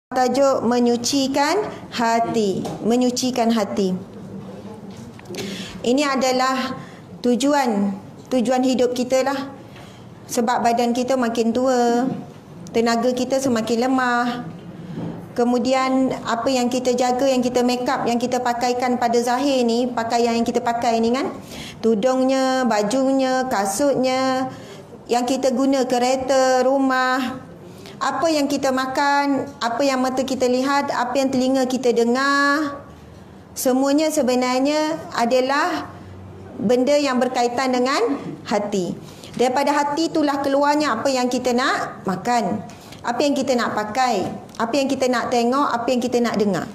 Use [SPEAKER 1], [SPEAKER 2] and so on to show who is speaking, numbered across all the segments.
[SPEAKER 1] Tajuk menyucikan hati. Menyucikan hati. Ini adalah tujuan hidup kita lah. Sebab badan kita makin tua, tenaga kita semakin lemah. Kemudian apa yang kita jaga, yang kita make up, yang kita pakaikan pada zahir ni, pakaian yang kita pakai ni kan, tudungnya, bajunya, kasutnya, yang kita guna kereta, rumah, apa yang kita makan, apa yang mata kita lihat, apa yang telinga kita dengar, semuanya sebenarnya adalah benda yang berkaitan dengan hati. Daripada hati itulah keluarnya apa yang kita nak makan, apa yang kita nak pakai, apa yang kita nak tengok, apa yang kita nak dengar.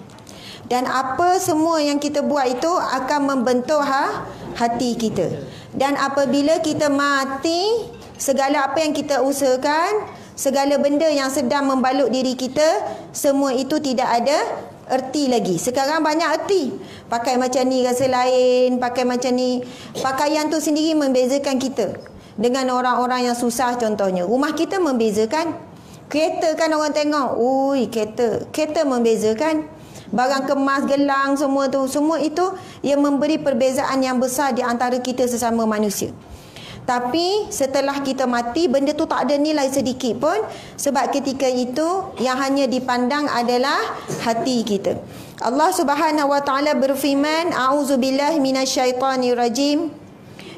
[SPEAKER 1] Dan apa semua yang kita buat itu akan membentuk hati kita. Dan apabila kita mati, segala apa yang kita usahakan, segala benda yang sedang membalut diri kita, semua itu tidak ada erti lagi. Sekarang banyak erti. Pakai macam ni rasa lain, pakai macam ni. Pakaian tu sendiri membezakan kita dengan orang-orang yang susah contohnya. Rumah kita membezakan. Kereta kan orang tengok, ui kereta membezakan. Barang kemas, gelang, semua tu, semua itu yang memberi perbezaan yang besar di antara kita sesama manusia. Tapi setelah kita mati, benda tu tak ada nilai sedikit pun, sebab ketika itu yang hanya dipandang adalah hati kita. Allah Subhanahu wa taala berfirman, a'udzubillahi minasyaitonirrajim.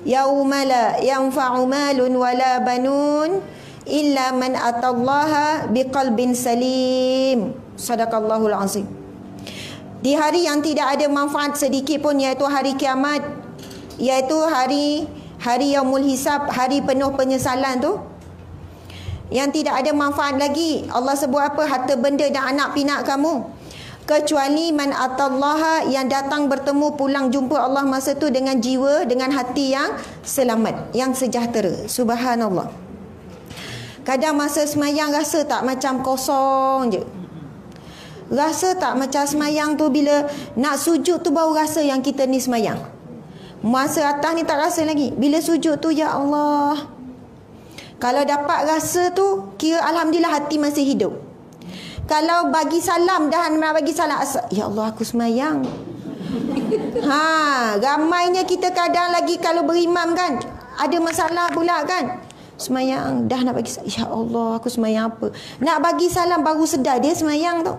[SPEAKER 1] Yauma la yanfa'u malun wala banun illa man atallaha biqalbin salim. Sadaqallahul azim. Di hari yang tidak ada manfaat sedikit pun, iaitu hari kiamat, iaitu hari Yaumul Hisab, hari penuh penyesalan tu, yang tidak ada manfaat lagi. Allah sebut apa? Harta benda dan anak pinak kamu, kecuali man atallaha, yang datang bertemu pulang jumpa Allah masa tu dengan jiwa, dengan hati yang selamat, yang sejahtera. Subhanallah. Kadang masa semayang rasa tak macam kosong je. Rasa tak macam semayang tu, bila nak sujud tu baru rasa yang kita ni semayang. Masa atas ni tak rasa lagi. Bila sujud tu, ya Allah, kalau dapat rasa tu, kira Alhamdulillah hati masih hidup. Kalau bagi salam, dah nak bagi salam, ya Allah aku semayang. Ramainya kita kadang lagi kalau berimam kan, ada masalah pula kan. Semayang, dah nak bagi salam, ya Allah aku semayang apa. Nak bagi salam baru sedar dia semayang tu.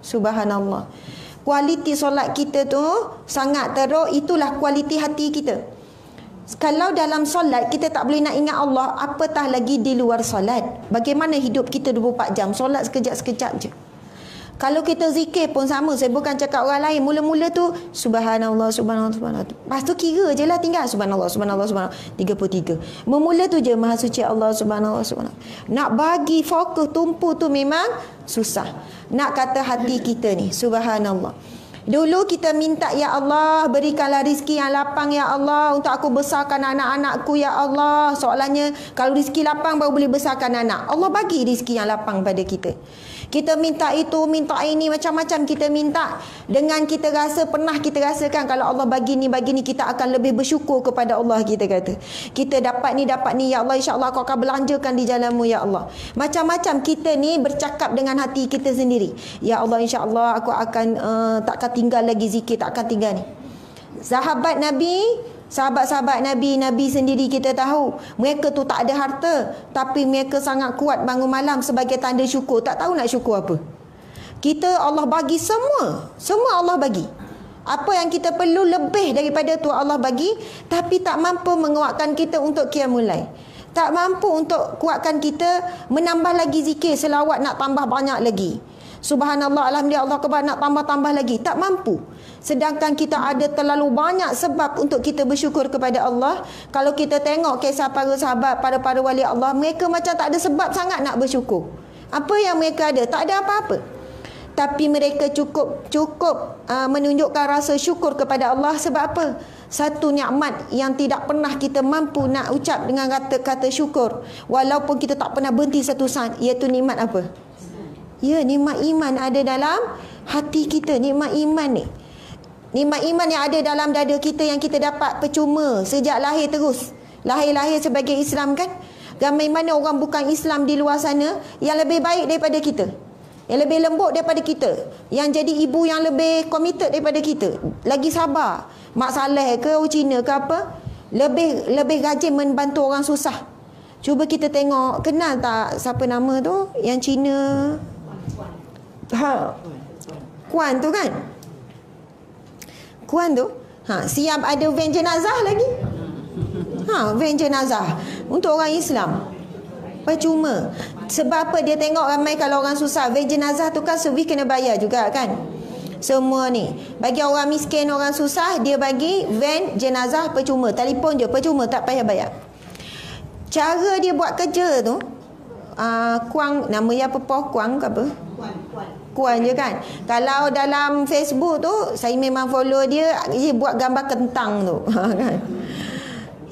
[SPEAKER 1] Subhanallah. Kualiti solat kita tu sangat teruk. Itulah kualiti hati kita. Kalau dalam solat kita tak boleh nak ingat Allah, apatah lagi di luar solat. Bagaimana hidup kita 24 jam? Solat sekejap-sekejap je. Kalau kita zikir pun sama. Saya bukan cakap orang lain. Mula-mula tu subhanallah, subhanallah, subhanallah. Lepas tu kira je lah tinggal. Subhanallah, subhanallah, subhanallah. 33. Memula tu je maha suci Allah, subhanallah, subhanallah. Nak bagi fokus tumpu tu memang susah. Nak kata hati kita ni, subhanallah. Dulu kita minta, ya Allah berikanlah rizki yang lapang ya Allah, untuk aku besarkan anak-anakku ya Allah. Soalannya, kalau rizki lapang baru boleh besarkan anak. Allah bagi rizki yang lapang pada kita. Kita minta itu, minta ini, macam-macam kita minta. Dengan kita rasa, pernah kita rasakan kalau Allah bagi ni, kita akan lebih bersyukur kepada Allah. Kita kata, kita dapat ni, ya Allah, insya-Allah aku akan belanjakan di jalan-Mu ya Allah. Macam-macam kita ni bercakap dengan hati kita sendiri. Ya Allah, insya-Allah aku akan takkan tinggal lagi zikir, takkan tinggal ni. Sahabat-sahabat Nabi sendiri kita tahu, mereka tu tak ada harta, tapi mereka sangat kuat bangun malam sebagai tanda syukur. Tak tahu nak syukur apa. Kita Allah bagi semua Allah bagi. Apa yang kita perlu lebih daripada tu Allah bagi, tapi tak mampu menguatkan kita untuk qiyamul lail. Tak mampu untuk kuatkan kita menambah lagi zikir, selawat nak tambah banyak lagi. Subhanallah, alhamdulillah, Allah akbar, nak tambah-tambah lagi. Tak mampu. Sedangkan kita ada terlalu banyak sebab untuk kita bersyukur kepada Allah. Kalau kita tengok kisah para sahabat, para wali Allah, mereka macam tak ada sebab sangat nak bersyukur. Apa yang mereka ada? Tak ada apa-apa. Tapi mereka cukup menunjukkan rasa syukur kepada Allah. Sebab apa? Satu nikmat yang tidak pernah kita mampu nak ucap dengan kata-kata syukur, walaupun kita tak pernah berhenti satu saat, iaitu nikmat apa? Ya, nikmat iman ada dalam hati kita. Nikmat iman ni, nikmat iman yang ada dalam dada kita, yang kita dapat percuma sejak lahir terus. Lahir sebagai Islam kan. Ramai mana orang bukan Islam di luar sana yang lebih baik daripada kita. yang lebih lembut daripada kita, yang jadi ibu yang lebih committed daripada kita, lagi sabar. Mak Saleh ke orang Cina ke apa, lebih rajin membantu orang susah. Cuba kita tengok, kenal tak siapa nama tu yang Cina? Kuan tu kan? Kuan tu siap ada van jenazah lagi. Van jenazah untuk orang Islam. Percuma. Sebab apa? Dia tengok ramai kalau orang susah. Van jenazah tu kan servis kena bayar juga kan. Semua ni bagi orang miskin, orang susah, dia bagi van jenazah percuma. Telefon je percuma, tak payah bayar. Cara dia buat kerja tu, Kuang, nama dia apa? Kuang ke apa? Kuan je kan. Kalau dalam Facebook tu saya memang follow dia buat gambar kentang tu kan.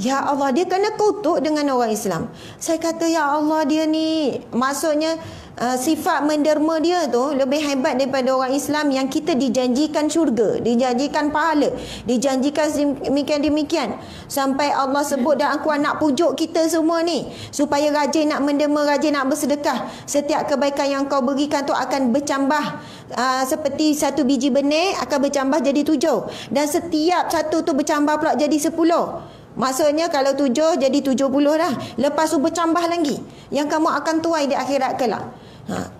[SPEAKER 1] Ya Allah, dia kena kutuk dengan orang Islam. Saya kata ya Allah, dia ni maksudnya sifat menderma dia tu lebih hebat daripada orang Islam yang kita dijanjikan syurga, dijanjikan pahala, dijanjikan demikian. Sampai Allah sebut dalam Al-Quran nak pujuk kita semua ni supaya rajin nak menderma, rajin nak bersedekah. Setiap kebaikan yang kau berikan tu akan bercambah, seperti satu biji benih akan bercambah jadi 7, dan setiap satu tu bercambah pula jadi 10. Maksudnya kalau 7 jadi 70 dah. Lepas tu bercambah lagi, yang kamu akan tuai di akhirat kelak.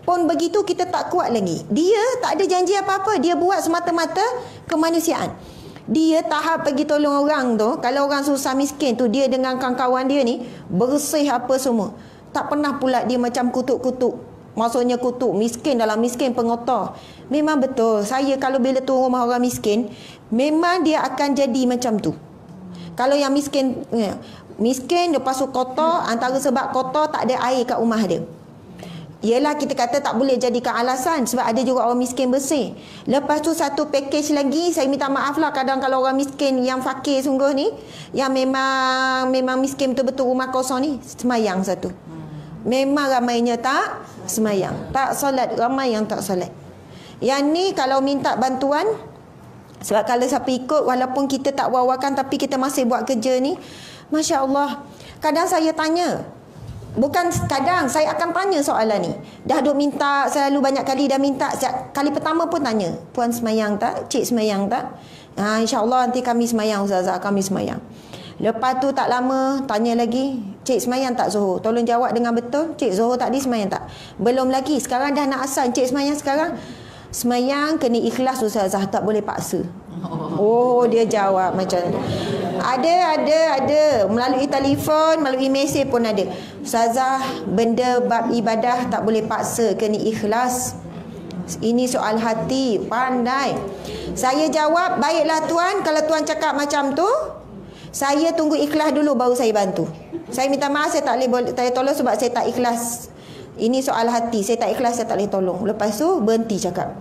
[SPEAKER 1] Pun begitu kita tak kuat lagi. Dia tak ada janji apa-apa, dia buat semata-mata kemanusiaan. Dia tahap pergi tolong orang tu, kalau orang susah miskin tu, dia dengan kawan-kawan dia ni bersih apa semua. Tak pernah pula dia macam kutuk-kutuk. Maksudnya kutuk miskin dalam miskin pengotor. Memang betul, saya kalau bila tu rumah orang miskin, memang dia akan jadi macam tu. Kalau yang miskin lepas tu kotor, antara sebab kotor tak ada air kat rumah dia. Yelah, kita kata tak boleh jadikan alasan sebab ada juga orang miskin bersih. Lepas tu satu package lagi, saya minta maaf lah, kadang kalau orang miskin yang fakir sungguh ni, yang memang miskin betul-betul rumah kosong ni, semayang satu. Memang ramainya tak semayang, tak solat, ramai yang tak solat. Yang ni kalau minta bantuan, sebab kalau siapa ikut, walaupun kita tak wawakan tapi kita masih buat kerja ni, Masya Allah. Kadang saya tanya, bukan kadang, saya akan tanya soalan ni. Dah duk minta, selalu banyak kali dah minta. Kali pertama pun tanya, Puan semayang tak? Cik semayang tak? InsyaAllah nanti kami semayang, Ustazah, kami semayang. Lepas tu tak lama tanya lagi, Cik semayang tak Zuhur? Tolong jawab dengan betul. Cik Zuhur tadi semayang tak? Belum lagi, sekarang dah nak asal. Cik semayang sekarang? Semayang kena ikhlas Ustazah, tak boleh paksa. Oh, dia jawab macam tu. Ada melalui telefon, melalui mesej pun ada. Ustazah, benda bab ibadah tak boleh paksa, kena ikhlas. Ini soal hati, pandai. Saya jawab, baiklah tuan, kalau tuan cakap macam tu, saya tunggu ikhlas dulu baru saya bantu. Saya minta maaf, saya tak boleh tolong sebab saya tak ikhlas. Ini soal hati, saya tak ikhlas, saya tak boleh tolong. Lepas tu berhenti cakap.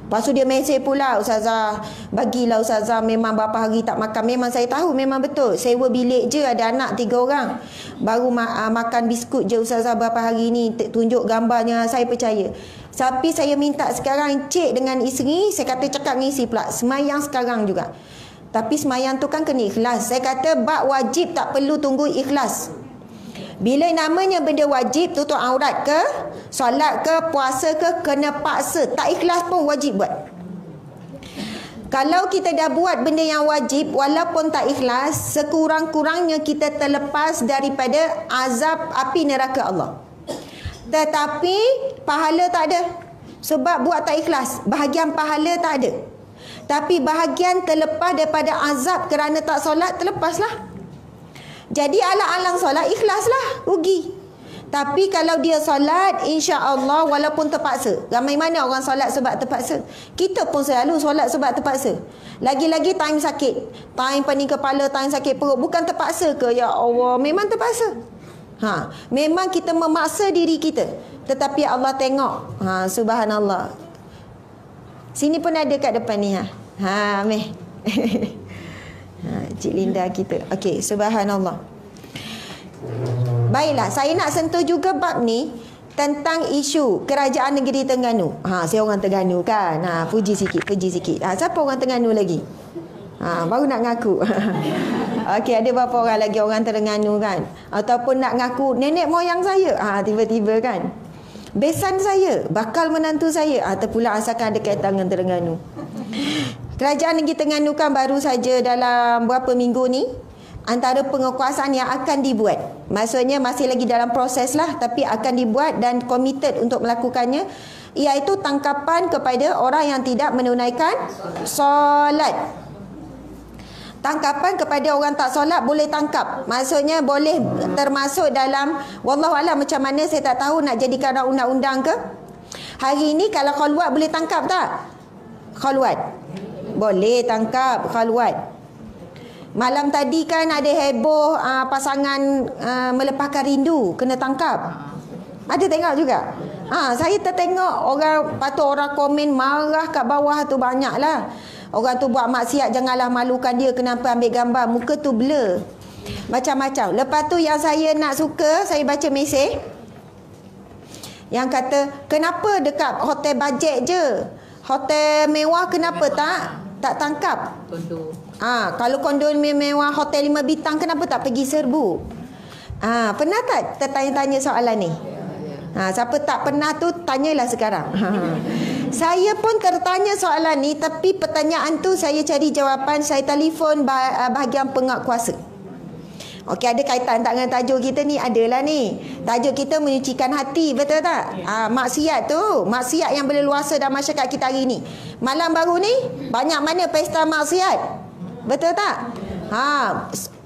[SPEAKER 1] Lepas tu dia mesej pula, Ustazah, bagilah Ustazah, memang berapa hari tak makan. Memang saya tahu, memang betul. Sewa bilik je, ada anak 3 orang. Baru makan biskut je Ustazah berapa hari ni. Tunjuk gambarnya, saya percaya. Tapi saya minta sekarang Cik dengan isteri, saya kata cakap dengan isteri pula, semayang sekarang juga. Tapi semayang tu kan kena ikhlas. Saya kata bab wajib tak perlu tunggu ikhlas. Bila namanya benda wajib, tutup aurat ke, solat ke, puasa ke, kena paksa. Tak ikhlas pun wajib buat. Kalau kita dah buat benda yang wajib, walaupun tak ikhlas, sekurang-kurangnya kita terlepas daripada azab api neraka Allah. Tetapi pahala tak ada. Sebab buat tak ikhlas, bahagian pahala tak ada. Tapi bahagian terlepas daripada azab kerana tak solat, terlepaslah. Jadi alang-alang solat, ikhlaslah, rugi. Tapi kalau dia solat, insya-Allah walaupun terpaksa. Ramai mana orang solat sebab terpaksa? Kita pun selalu solat sebab terpaksa. Lagi-lagi time sakit, time pening kepala, time sakit perut, bukan terpaksa ke? Ya Allah, memang terpaksa. Memang kita memaksa diri kita. Tetapi Allah tengok. Subhanallah. Sini pun ada kat depan ni. Meh. Cik Linda kita. Okey, subhanallah. Baiklah, saya nak sentuh juga bab ni tentang isu kerajaan negeri Terengganu. Saya orang Terengganu kan. Puji sikit. Siapa orang Terengganu lagi? Baru nak ngaku. Okey, ada berapa orang lagi orang Terengganu kan? Ataupun nak ngaku nenek moyang saya. Tiba-tiba kan. besan saya, bakal menantu saya. Terpulang asalkan ada kaitan dengan Terengganu. Kerajaan Negeri Terengganu kan baru saja dalam berapa minggu ni, antara pengukuasan yang akan dibuat. Maksudnya masih lagi dalam proses lah, tapi akan dibuat dan committed untuk melakukannya, iaitu tangkapan kepada orang yang tidak menunaikan solat. Tangkapan kepada orang tak solat boleh tangkap. Maksudnya boleh termasuk dalam, wallahualam macam mana saya tak tahu nak jadikan undang-undang ke. Hari ini kalau khalwat boleh tangkap tak? Khalwat boleh tangkap, khalwat. Malam tadi kan ada heboh pasangan melepaskan rindu kena tangkap. Ada tengok juga? Saya tertengok orang, patut orang komen marah kat bawah tu banyak lah. Orang tu buat maksiat, janganlah malukan dia, kenapa ambil gambar, muka tu blur. Macam-macam. Lepas tu yang saya nak suka, saya baca mesej yang kata, kenapa dekat hotel bajet je, hotel mewah kenapa tak tangkap? Kondo. Kalau kondo mewah, hotel 5 bintang, kenapa tak pergi serbu? Pernah tak tertanya-tanya soalan ni? Siapa tak pernah tu tanyalah sekarang. Saya pun tertanya soalan ni, tapi pertanyaan tu saya cari jawapan, saya telefon bahagian penguatkuasa. Okey, ada kaitan tak dengan tajuk kita ni? Adalah ni. Tajuk kita menyucikan hati, betul tak? Maksiat tu, maksiat yang berleluasa dalam masyarakat kita hari ni. Malam baru ni banyak mana pesta maksiat. Betul tak?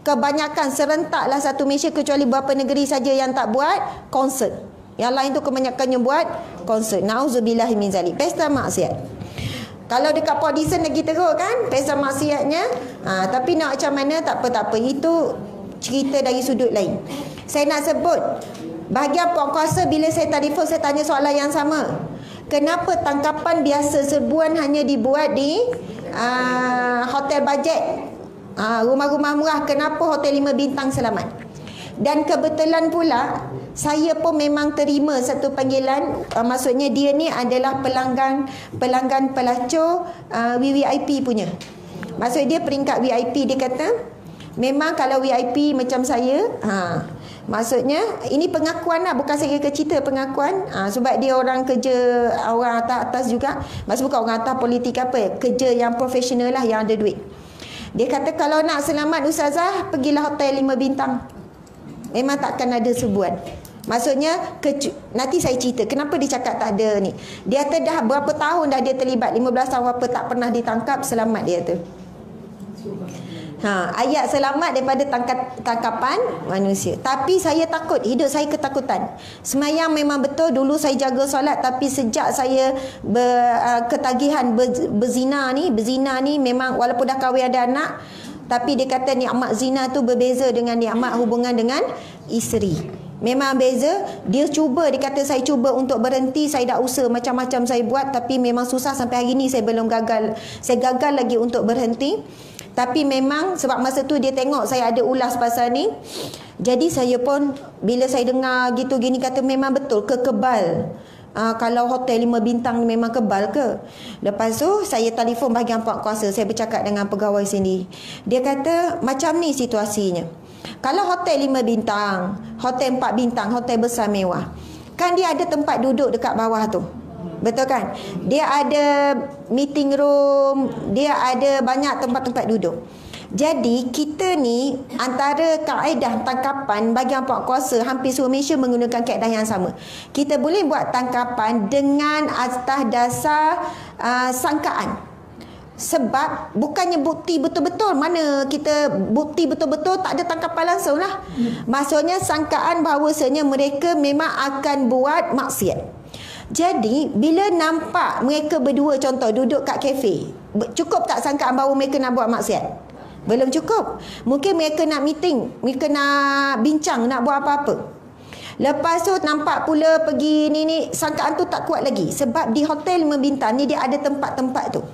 [SPEAKER 1] Kebanyakan serentaklah satu Malaysia, kecuali beberapa negeri saja yang tak buat konsert. Yang lain tu kebanyakannya buat konsert. Nauzubillah min zalik. Pesta maksiat. Kalau dekat Podison lagi teruk kan pesta maksiatnya. Tapi nak macam mana tak apa. Itu cerita dari sudut lain. Saya nak sebut bahagian puan kuasa, bila saya telefon saya tanya soalan yang sama. Kenapa tangkapan biasa serbuan hanya dibuat di hotel bajet, rumah-rumah murah, kenapa hotel 5 bintang selamat? Dan kebetulan pula saya pun memang terima satu panggilan, maksudnya dia ni adalah pelanggan pelacur VVIP punya. Maksud dia peringkat VIP. Dia kata memang kalau VIP macam saya, maksudnya ini pengakuan lah, bukan saya cerita pengakuan. Sebab dia orang kerja, orang atas juga. Maksud bukan orang atas politik apa, kerja yang profesional lah, yang ada duit. Dia kata kalau nak selamat ustazah, pergilah hotel 5 bintang. Memang takkan ada serbuan. Maksudnya nanti saya cerita kenapa dia cakap tak ada ni. Dia kata dah berapa tahun dah dia terlibat, 15 tahun apa, tak pernah ditangkap, selamat dia tu. Ayat selamat daripada tangkapan manusia. Tapi saya takut, hidup saya ketakutan. Semayang memang betul, dulu saya jaga solat, tapi sejak saya ketagihan berzina ni memang, walaupun dah kahwin ada anak, tapi dia kata nikmat zina tu berbeza dengan nikmat hubungan dengan isteri. Memang beza. Dia kata saya cuba untuk berhenti, saya dah usaha macam-macam saya buat, tapi memang susah. Sampai hari ni saya belum gagal. Saya gagal lagi untuk berhenti. Tapi memang sebab masa tu dia tengok saya ada ulas pasal ni. Jadi saya pun bila saya dengar gitu gini, kata memang betul kebal. Kalau hotel 5 bintang ni memang kebal ke? Lepas tu saya telefon bahagian puan kuasa, saya bercakap dengan pegawai sini. Dia kata macam ni situasinya. Kalau hotel 5 bintang, hotel 4 bintang, hotel besar mewah, kan dia ada tempat duduk dekat bawah tu. Betul kan? Dia ada meeting room, dia ada banyak tempat-tempat duduk. Jadi kita ni antara kaedah tangkapan bahagian puak kuasa hampir seluruh Malaysia menggunakan kaedah yang sama. Kita boleh buat tangkapan dengan atas dasar sangkaan. Sebab bukannya bukti betul-betul, mana kita bukti betul-betul, tak ada tangkapan langsung lah. Maksudnya sangkaan bahawasanya mereka memang akan buat maksiat. Jadi bila nampak mereka berdua contoh duduk kat kafe, cukup tak sangkaan bahawa mereka nak buat maksiat? Belum cukup. Mungkin mereka nak meeting, mereka nak bincang, nak buat apa-apa. Lepas tu nampak pula pergi ni, sangkaan tu tak kuat lagi. Sebab di hotel 5 bintang ni dia ada tempat-tempat tu.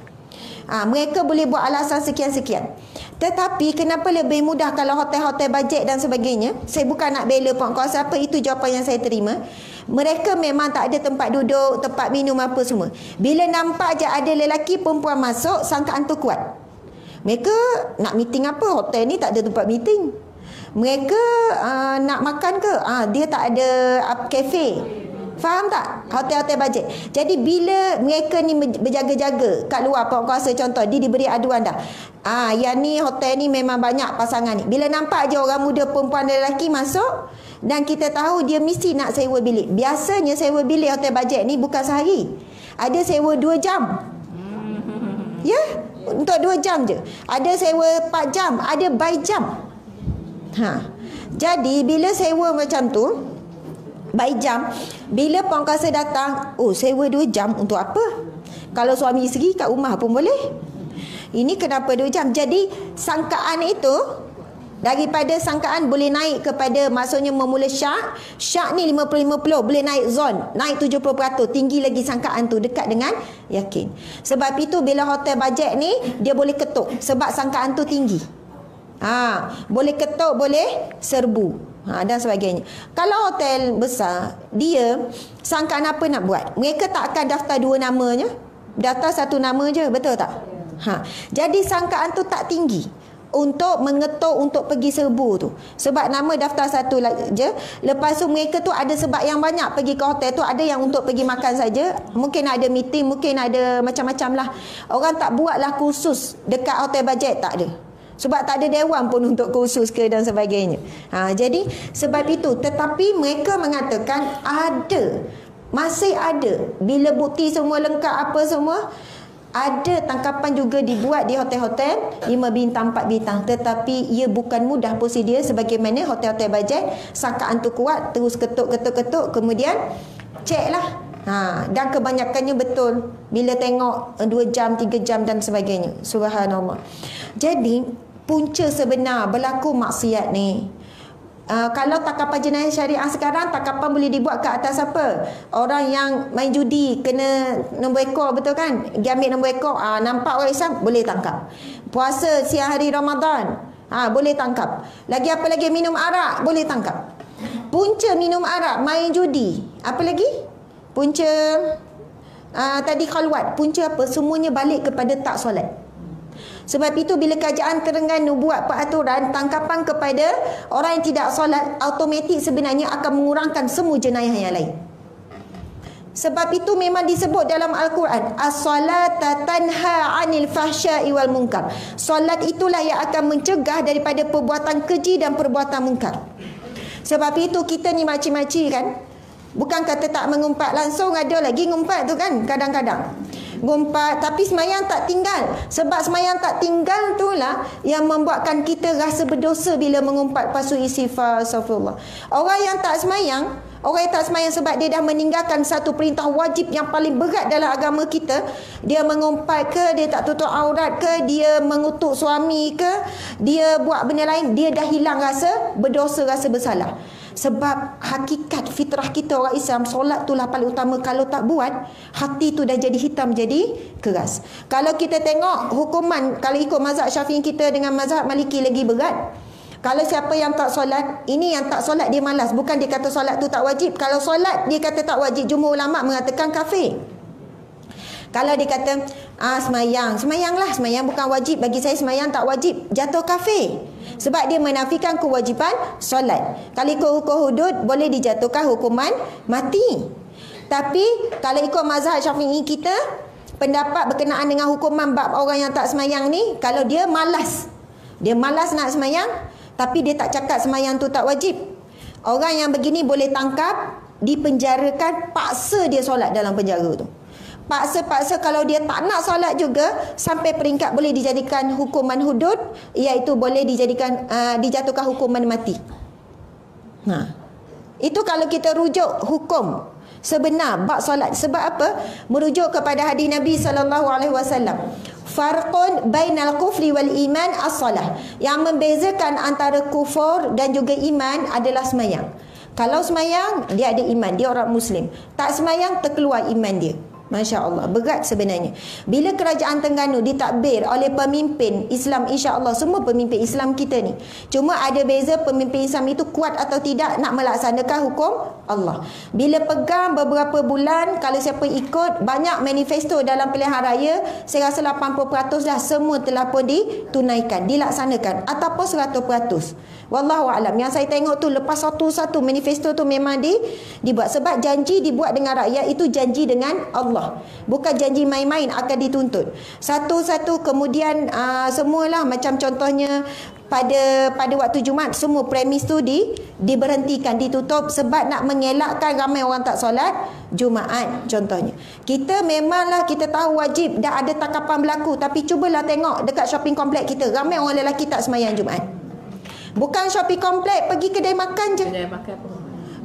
[SPEAKER 1] Mereka boleh buat alasan sekian-sekian. Tetapi kenapa lebih mudah kalau hotel-hotel bajet dan sebagainya? Saya bukan nak bela puan kuasa apa, itu jawapan yang saya terima. Mereka memang tak ada tempat duduk, tempat minum apa semua. Bila nampak je ada lelaki perempuan masuk, sangkaan tu kuat. Mereka nak meeting apa? Hotel ni tak ada tempat meeting. Mereka nak makan ke? Dia tak ada kafe. Faham tak? Hotel-hotel bajet. Jadi bila mereka ni berjaga-jaga kat luar penguasa, contoh dia diberi aduan dah. Yang ni hotel ni memang banyak pasangan ni. Bila nampak je orang muda, perempuan dan lelaki masuk dan kita tahu dia mesti nak sewa bilik. Biasanya sewa bilik hotel bajet ni bukan sehari. Ada sewa 2 jam. Ya, untuk 2 jam je. Ada sewa 4 jam, ada by jam. Jadi bila sewa macam tu by jam, bila penguasa datang, sewa 2 jam untuk apa? Kalau suami isteri kat rumah pun boleh. Ini kenapa 2 jam? Jadi sangkaan itu, daripada sangkaan boleh naik kepada, maksudnya memula syak. Syak ni 50-50, boleh naik zon, naik 70%, tinggi lagi sangkaan tu, dekat dengan yakin. Sebab itu bila hotel bajet ni dia boleh ketuk sebab sangkaan tu tinggi. Boleh ketuk, boleh serbu, dan sebagainya. Kalau hotel besar, dia sangkaan apa nak buat? Mereka tak akan daftar 2 namanya, daftar 1 nama je, betul tak? Jadi sangkaan tu tak tinggi untuk mengetuk untuk pergi serbu tu. Sebab nama daftar 1 je. Lepas tu mereka tu ada sebab yang banyak pergi ke hotel tu. Ada yang untuk pergi makan saja, mungkin ada meeting, mungkin ada macam-macam lah. Orang tak buatlah khusus dekat hotel bajet, tak ada. Sebab tak ada dewan pun untuk khusus ke dan sebagainya. Jadi sebab itu, tetapi mereka mengatakan ada, masih ada. Bila bukti semua lengkap apa semua, ada tangkapan juga dibuat di hotel-hotel 5 bintang, 4 bintang. Tetapi ia bukan mudah prosedur sebagaimana hotel-hotel bajet. Sangkaan tu kuat, terus ketuk, kemudian cek lah. Dan kebanyakannya betul. Bila tengok 2 jam, 3 jam dan sebagainya. Subhanallah. Jadi punca sebenar berlaku maksiat ni, kalau tangkapan jenayah syariah sekarang, tangkapan boleh dibuat ke atas apa? Orang yang main judi kena nombor ekor, betul kan? Dia ambil nombor ekor, nampak orang Islam, boleh tangkap. Puasa siang hari Ramadan, boleh tangkap. Lagi apa lagi? Minum arak, boleh tangkap. Punca minum arak, main judi, apa lagi? Punca tadi khalwat, punca apa? Semuanya balik kepada tak solat. Sebab itu bila kerajaan Terengganu buat peraturan tangkapan kepada orang yang tidak solat, automatik sebenarnya akan mengurangkan semua jenayah yang lain. Sebab itu memang disebut dalam Al-Quran, as-salata tanha 'anil fahsya'i wal munkar. Solat itulah yang akan mencegah daripada perbuatan keji dan perbuatan munkar. Sebab itu kita ni makcik-makcik kan, bukan kata tak mengumpat langsung, ada lagi ngumpat tu kan kadang-kadang. Ngumpat tapi semayang tak tinggal. Sebab semayang tak tinggal itulah yang membuatkan kita rasa berdosa bila mengumpat pasu istighfar, astagfirullah. Orang yang tak semayang sebab dia dah meninggalkan satu perintah wajib yang paling berat dalam agama kita. Dia mengumpat ke, dia tak tutup aurat ke, dia mengutuk suami ke, dia buat benda lain, dia dah hilang rasa berdosa, rasa bersalah. Sebab hakikat fitrah kita orang Islam, solat itulah paling utama. Kalau tak buat, hati tu dah jadi hitam, jadi keras. Kalau kita tengok hukuman, kalau ikut mazhab Syafi'i kita dengan mazhab Maliki lagi berat. Kalau siapa yang tak solat, ini yang tak solat dia malas. Bukan dia kata solat tu tak wajib. Kalau solat dia kata tak wajib, jumhur ulama mengatakan kafir. Kalau dia kata semayanglah, semayang bukan wajib, bagi saya semayang tak wajib, jatuh kafir. Sebab dia menafikan kewajipan solat. Kalau ikut hukum hudud, boleh dijatuhkan hukuman mati. Tapi kalau ikut mazhab Syafi'i kita, pendapat berkenaan dengan hukuman bab orang yang tak semayang ni, kalau dia malas nak semayang, tapi dia tak cakap semayang tu tak wajib, orang yang begini boleh tangkap, dipenjarakan, paksa dia solat dalam penjara tu. Paksa-paksa, kalau dia tak nak solat juga, sampai peringkat boleh dijadikan hukuman hudud, iaitu boleh dijatuhkan hukuman mati. Itu kalau kita rujuk hukum sebenar bab solat. Sebab apa? Merujuk kepada hadis Nabi SAW. Farqun bainal kufri wal iman as-salah. Yang membezakan antara kufur dan juga iman adalah semayang. Kalau semayang, dia ada iman, dia orang Muslim. Tak semayang, terkeluar iman dia. Masya Allah, berat sebenarnya. Bila kerajaan Terengganu ditadbir oleh pemimpin Islam, insya Allah semua pemimpin Islam kita ni, cuma ada beza pemimpin Islam itu kuat atau tidak nak melaksanakan hukum Allah. Bila pegang beberapa bulan, kalau siapa ikut, banyak manifesto dalam pilihan raya, saya rasa 80% dah semua telah pun ditunaikan, dilaksanakan, ataupun 100%. Wallahu a'lam. Yang saya tengok tu lepas satu-satu manifesto tu memang dibuat. Sebab janji dibuat dengan rakyat itu janji dengan Allah. Bukan janji main-main akan dituntut. Satu-satu kemudian semualah macam contohnya pada waktu Jumaat semua premis tu diberhentikan, ditutup sebab nak mengelakkan ramai orang tak solat Jumaat contohnya. Kita memanglah kita tahu wajib dah ada takapan berlaku, tapi cubalah tengok dekat shopping komplek kita ramai orang lelaki tak sembahyang Jumaat. Bukan shopping komplek, pergi kedai makan je.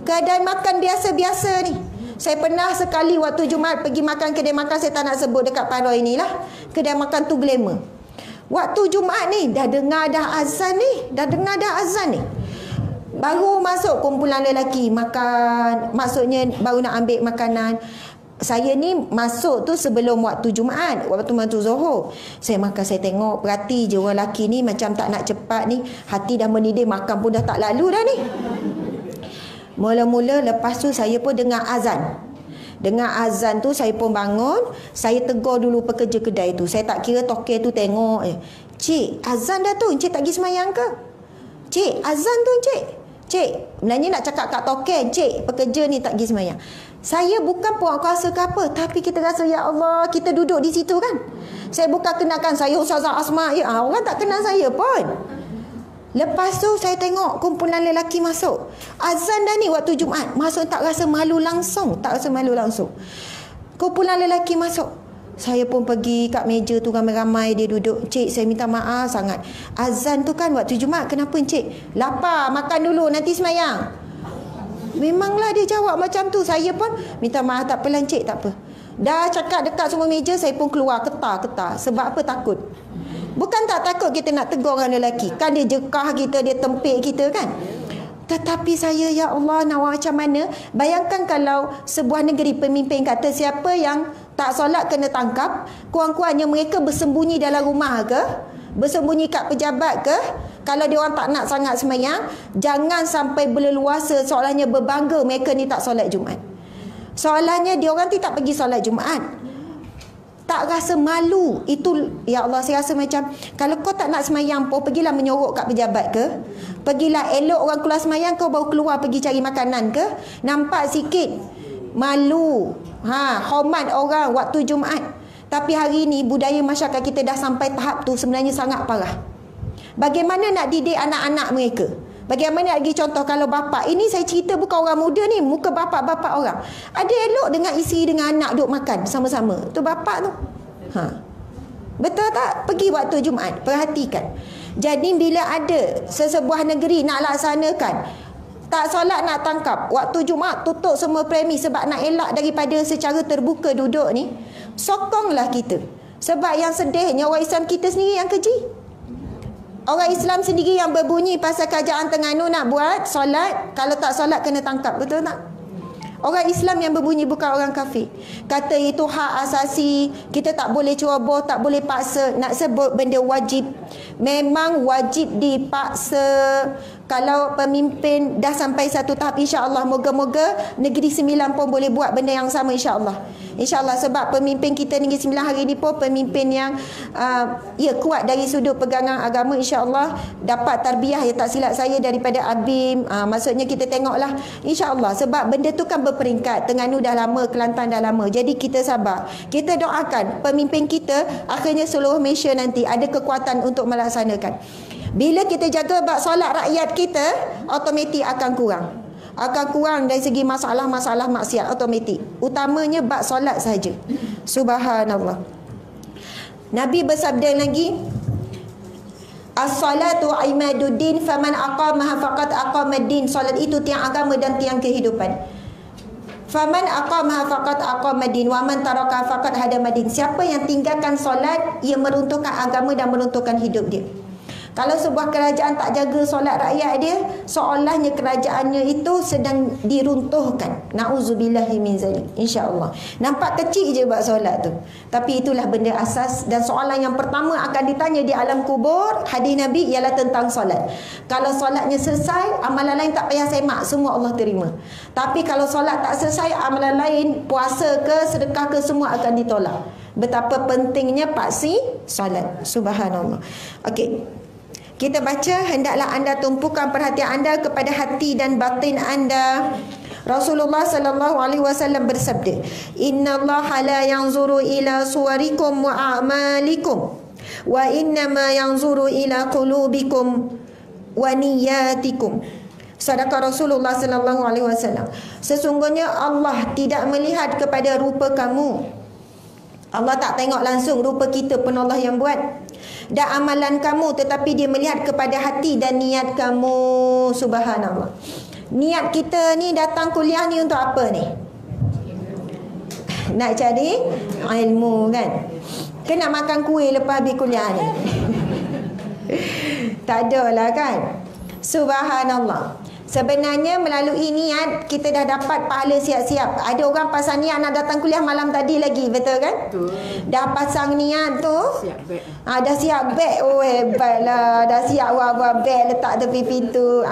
[SPEAKER 1] Kedai makan biasa-biasa ni. Saya pernah sekali waktu Jumaat pergi makan kedai makan, saya tak nak sebut dekat Paroi ni lah. Kedai makan tu glamour. Waktu Jumaat ni dah dengar dah azan ni, baru masuk kumpulan lelaki makan, maksudnya baru nak ambil makanan. Saya ni masuk tu sebelum waktu Jumaat, waktu Zuhur. Saya makan, saya tengok, perhati je orang lelaki ni macam tak nak cepat ni. Hati dah mendidih, makan pun dah tak lalu dah ni. Mula-mula lepas tu saya pun dengar azan. Dengar azan tu saya pun bangun. Saya tegur dulu pekerja kedai tu. Saya tak kira toke tu tengok je. Cik, azan dah tu, encik tak pergi semayang ke? Cik, azan tu encik. Cik, sebenarnya nak cakap kat token, cik, pekerja ni tak pergi semayang. Saya bukan puak kuasa ke apa, tapi kita rasa ya Allah, kita duduk di situ kan. Saya bukan kenalkan saya Ustazah Asma, ya, orang tak kenal saya pun. Lepas tu saya tengok kumpulan lelaki masuk. Azan dah ni waktu Jumaat, masuk tak rasa malu langsung, Kumpulan lelaki masuk. Saya pun pergi kat meja tu ramai-ramai dia duduk. Cik, saya minta maaf sangat. Azan tu kan waktu Jumaat, kenapa cik? Lapar, makan dulu nanti semayang. Memanglah dia jawab macam tu. Saya pun minta maaf, tak apalah cik, tak apa. Dah cakap dekat semua meja, saya pun keluar ketar-ketar. Sebab apa? Takut. Bukan tak takut kita nak tegur orang lelaki. Kan dia jekah kita, dia tempik kita kan. Tetapi saya, ya Allah, nak macam mana? Bayangkan kalau sebuah negeri pemimpin kata siapa yang tak solat kena tangkap. Kurang-kurangnya mereka bersembunyi dalam rumah ke? Bersembunyi kat pejabat ke? Kalau dia orang tak nak sangat semayang, jangan sampai berleluasa seolahnya berbangga mereka ni tak solat Jumaat. Soalannya dia orang tak pergi solat Jumaat, tak rasa malu. Itu, ya Allah, saya rasa macam kalau kau tak nak semayang pun, pergilah menyorok kat pejabat ke? Pergilah elok orang keluar semayang, kau baru keluar pergi cari makanan ke? Nampak sikit malu, hormat orang waktu Jumaat. Tapi hari ini budaya masyarakat kita dah sampai tahap tu sebenarnya sangat parah. Bagaimana nak didik anak-anak mereka? Bagaimana nak bagi contoh kalau bapa? Ini saya cerita bukan orang muda ni, muka bapa-bapa orang. Ada elok dengan isteri dengan anak duduk makan sama-sama. Tu bapa tu. Betul tak? Pergi waktu Jumaat, perhatikan. Jadi bila ada sesebuah negeri nak laksanakan tak solat nak tangkap, waktu Jumaat tutup semua premis sebab nak elak daripada secara terbuka duduk ni, sokonglah kita. Sebab yang sedihnya orang Islam kita sendiri yang keji. Orang Islam sendiri yang berbunyi pasal kerajaan Terengganu nak buat solat, kalau tak solat kena tangkap, betul tak? Orang Islam yang berbunyi, bukan orang kafir. Kata itu hak asasi, kita tak boleh ceroboh, tak boleh paksa. Nak sebut benda wajib, memang wajib dipaksa. Kalau pemimpin dah sampai satu tahap, insya-Allah moga-moga Negeri Sembilan pun boleh buat benda yang sama, insya-Allah. Insya-Allah, sebab pemimpin kita Negeri Sembilan hari ini pun pemimpin yang kuat dari sudut pegangan agama, insya-Allah dapat tarbiyah, ya tak silap saya, daripada Abim. Maksudnya kita tengoklah, insya-Allah, sebab benda tu kan berperingkat. Terengganu dah lama, Kelantan dah lama. Jadi kita sabar. Kita doakan pemimpin kita akhirnya seluruh Malaysia nanti ada kekuatan untuk melaksanakan. Bila kita jaga bab solat rakyat kita, automatik akan kurang. Akan kurang dari segi masalah-masalah maksiat, automatik. Utamanya bab solat saja. Subhanallah. Nabi bersabda lagi, as-salatu imaduddin faman aqamaha faqad aqamaddin. Solat itu tiang agama dan tiang kehidupan. Faman aqamaha faqad aqamaddin wa man taraka faqad hadamaddin. Siapa yang tinggalkan solat, ia meruntuhkan agama dan meruntuhkan hidup dia. Kalau sebuah kerajaan tak jaga solat rakyat dia, seolahnya kerajaannya itu sedang diruntuhkan. Na'udzubillahi min zalik. InsyaAllah. Nampak kecil je buat solat tu, tapi itulah benda asas. Dan soalan yang pertama akan ditanya di alam kubur, hadis Nabi, ialah tentang solat. Kalau solatnya selesai, amalan lain tak payah semak, semua Allah terima. Tapi kalau solat tak selesai, amalan lain, puasa ke, sedekah ke, semua akan ditolak. Betapa pentingnya paksi solat. Subhanallah. Okey. Kita baca, hendaklah anda tumpukan perhatian anda kepada hati dan batin anda. Rasulullah sallallahu alaihi wasallam bersabda, "Innallaha la yanzuru ila suwarikum wa a'malikum, wa innama yanzuru ila qulubikum wa niyyatikum." Sedekah Rasulullah sallallahu alaihi wasallam. Sesungguhnya Allah tidak melihat kepada rupa kamu. Allah tak tengok langsung rupa kita, pun Allah yang buat. Dan amalan kamu, tetapi dia melihat kepada hati dan niat kamu. Subhanallah. Niat kita ni datang kuliah ni untuk apa ni? Nak cari ilmu kan? Ke nak makan kuih lepas habis kuliah ni? Tak adalah kan? Subhanallah. Sebenarnya melalui niat kita dah dapat pahala siap-siap. Ada orang pasang niat nak datang kuliah malam tadi lagi, betul kan? Betul. Dah pasang niat tu, siap beg. Dah siap beg. Oh hebatlah. Dah siap buat beg letak tepi pintu.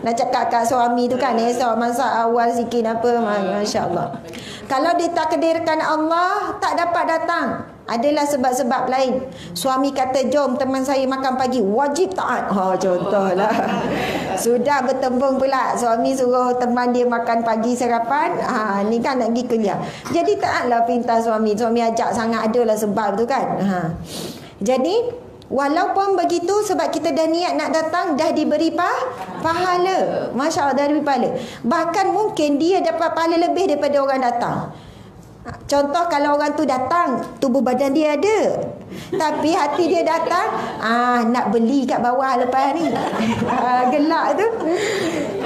[SPEAKER 1] Nak cakap kat suami tu kan, esok masak awal sikit apa, masya-Allah. Kalau ditakdirkan Allah tak dapat datang, adalah sebab-sebab lain. Suami kata, jom teman saya makan pagi, wajib taat. Contohlah. Sudah bertembung pula, suami suruh teman dia makan pagi sarapan. Ni kan nak pergi kuliah. Jadi taatlah perintah suami. Suami ajak sangat, adalah sebab tu kan. Jadi walaupun begitu, sebab kita dah niat nak datang, dah diberi pahala. Masya Allah, dah diberi pahala. Bahkan mungkin dia dapat pahala lebih daripada orang datang. Contoh kalau orang tu datang, tubuh badan dia ada, tapi hati dia datang, nak beli kat bawah lepas ni. Gelak tu.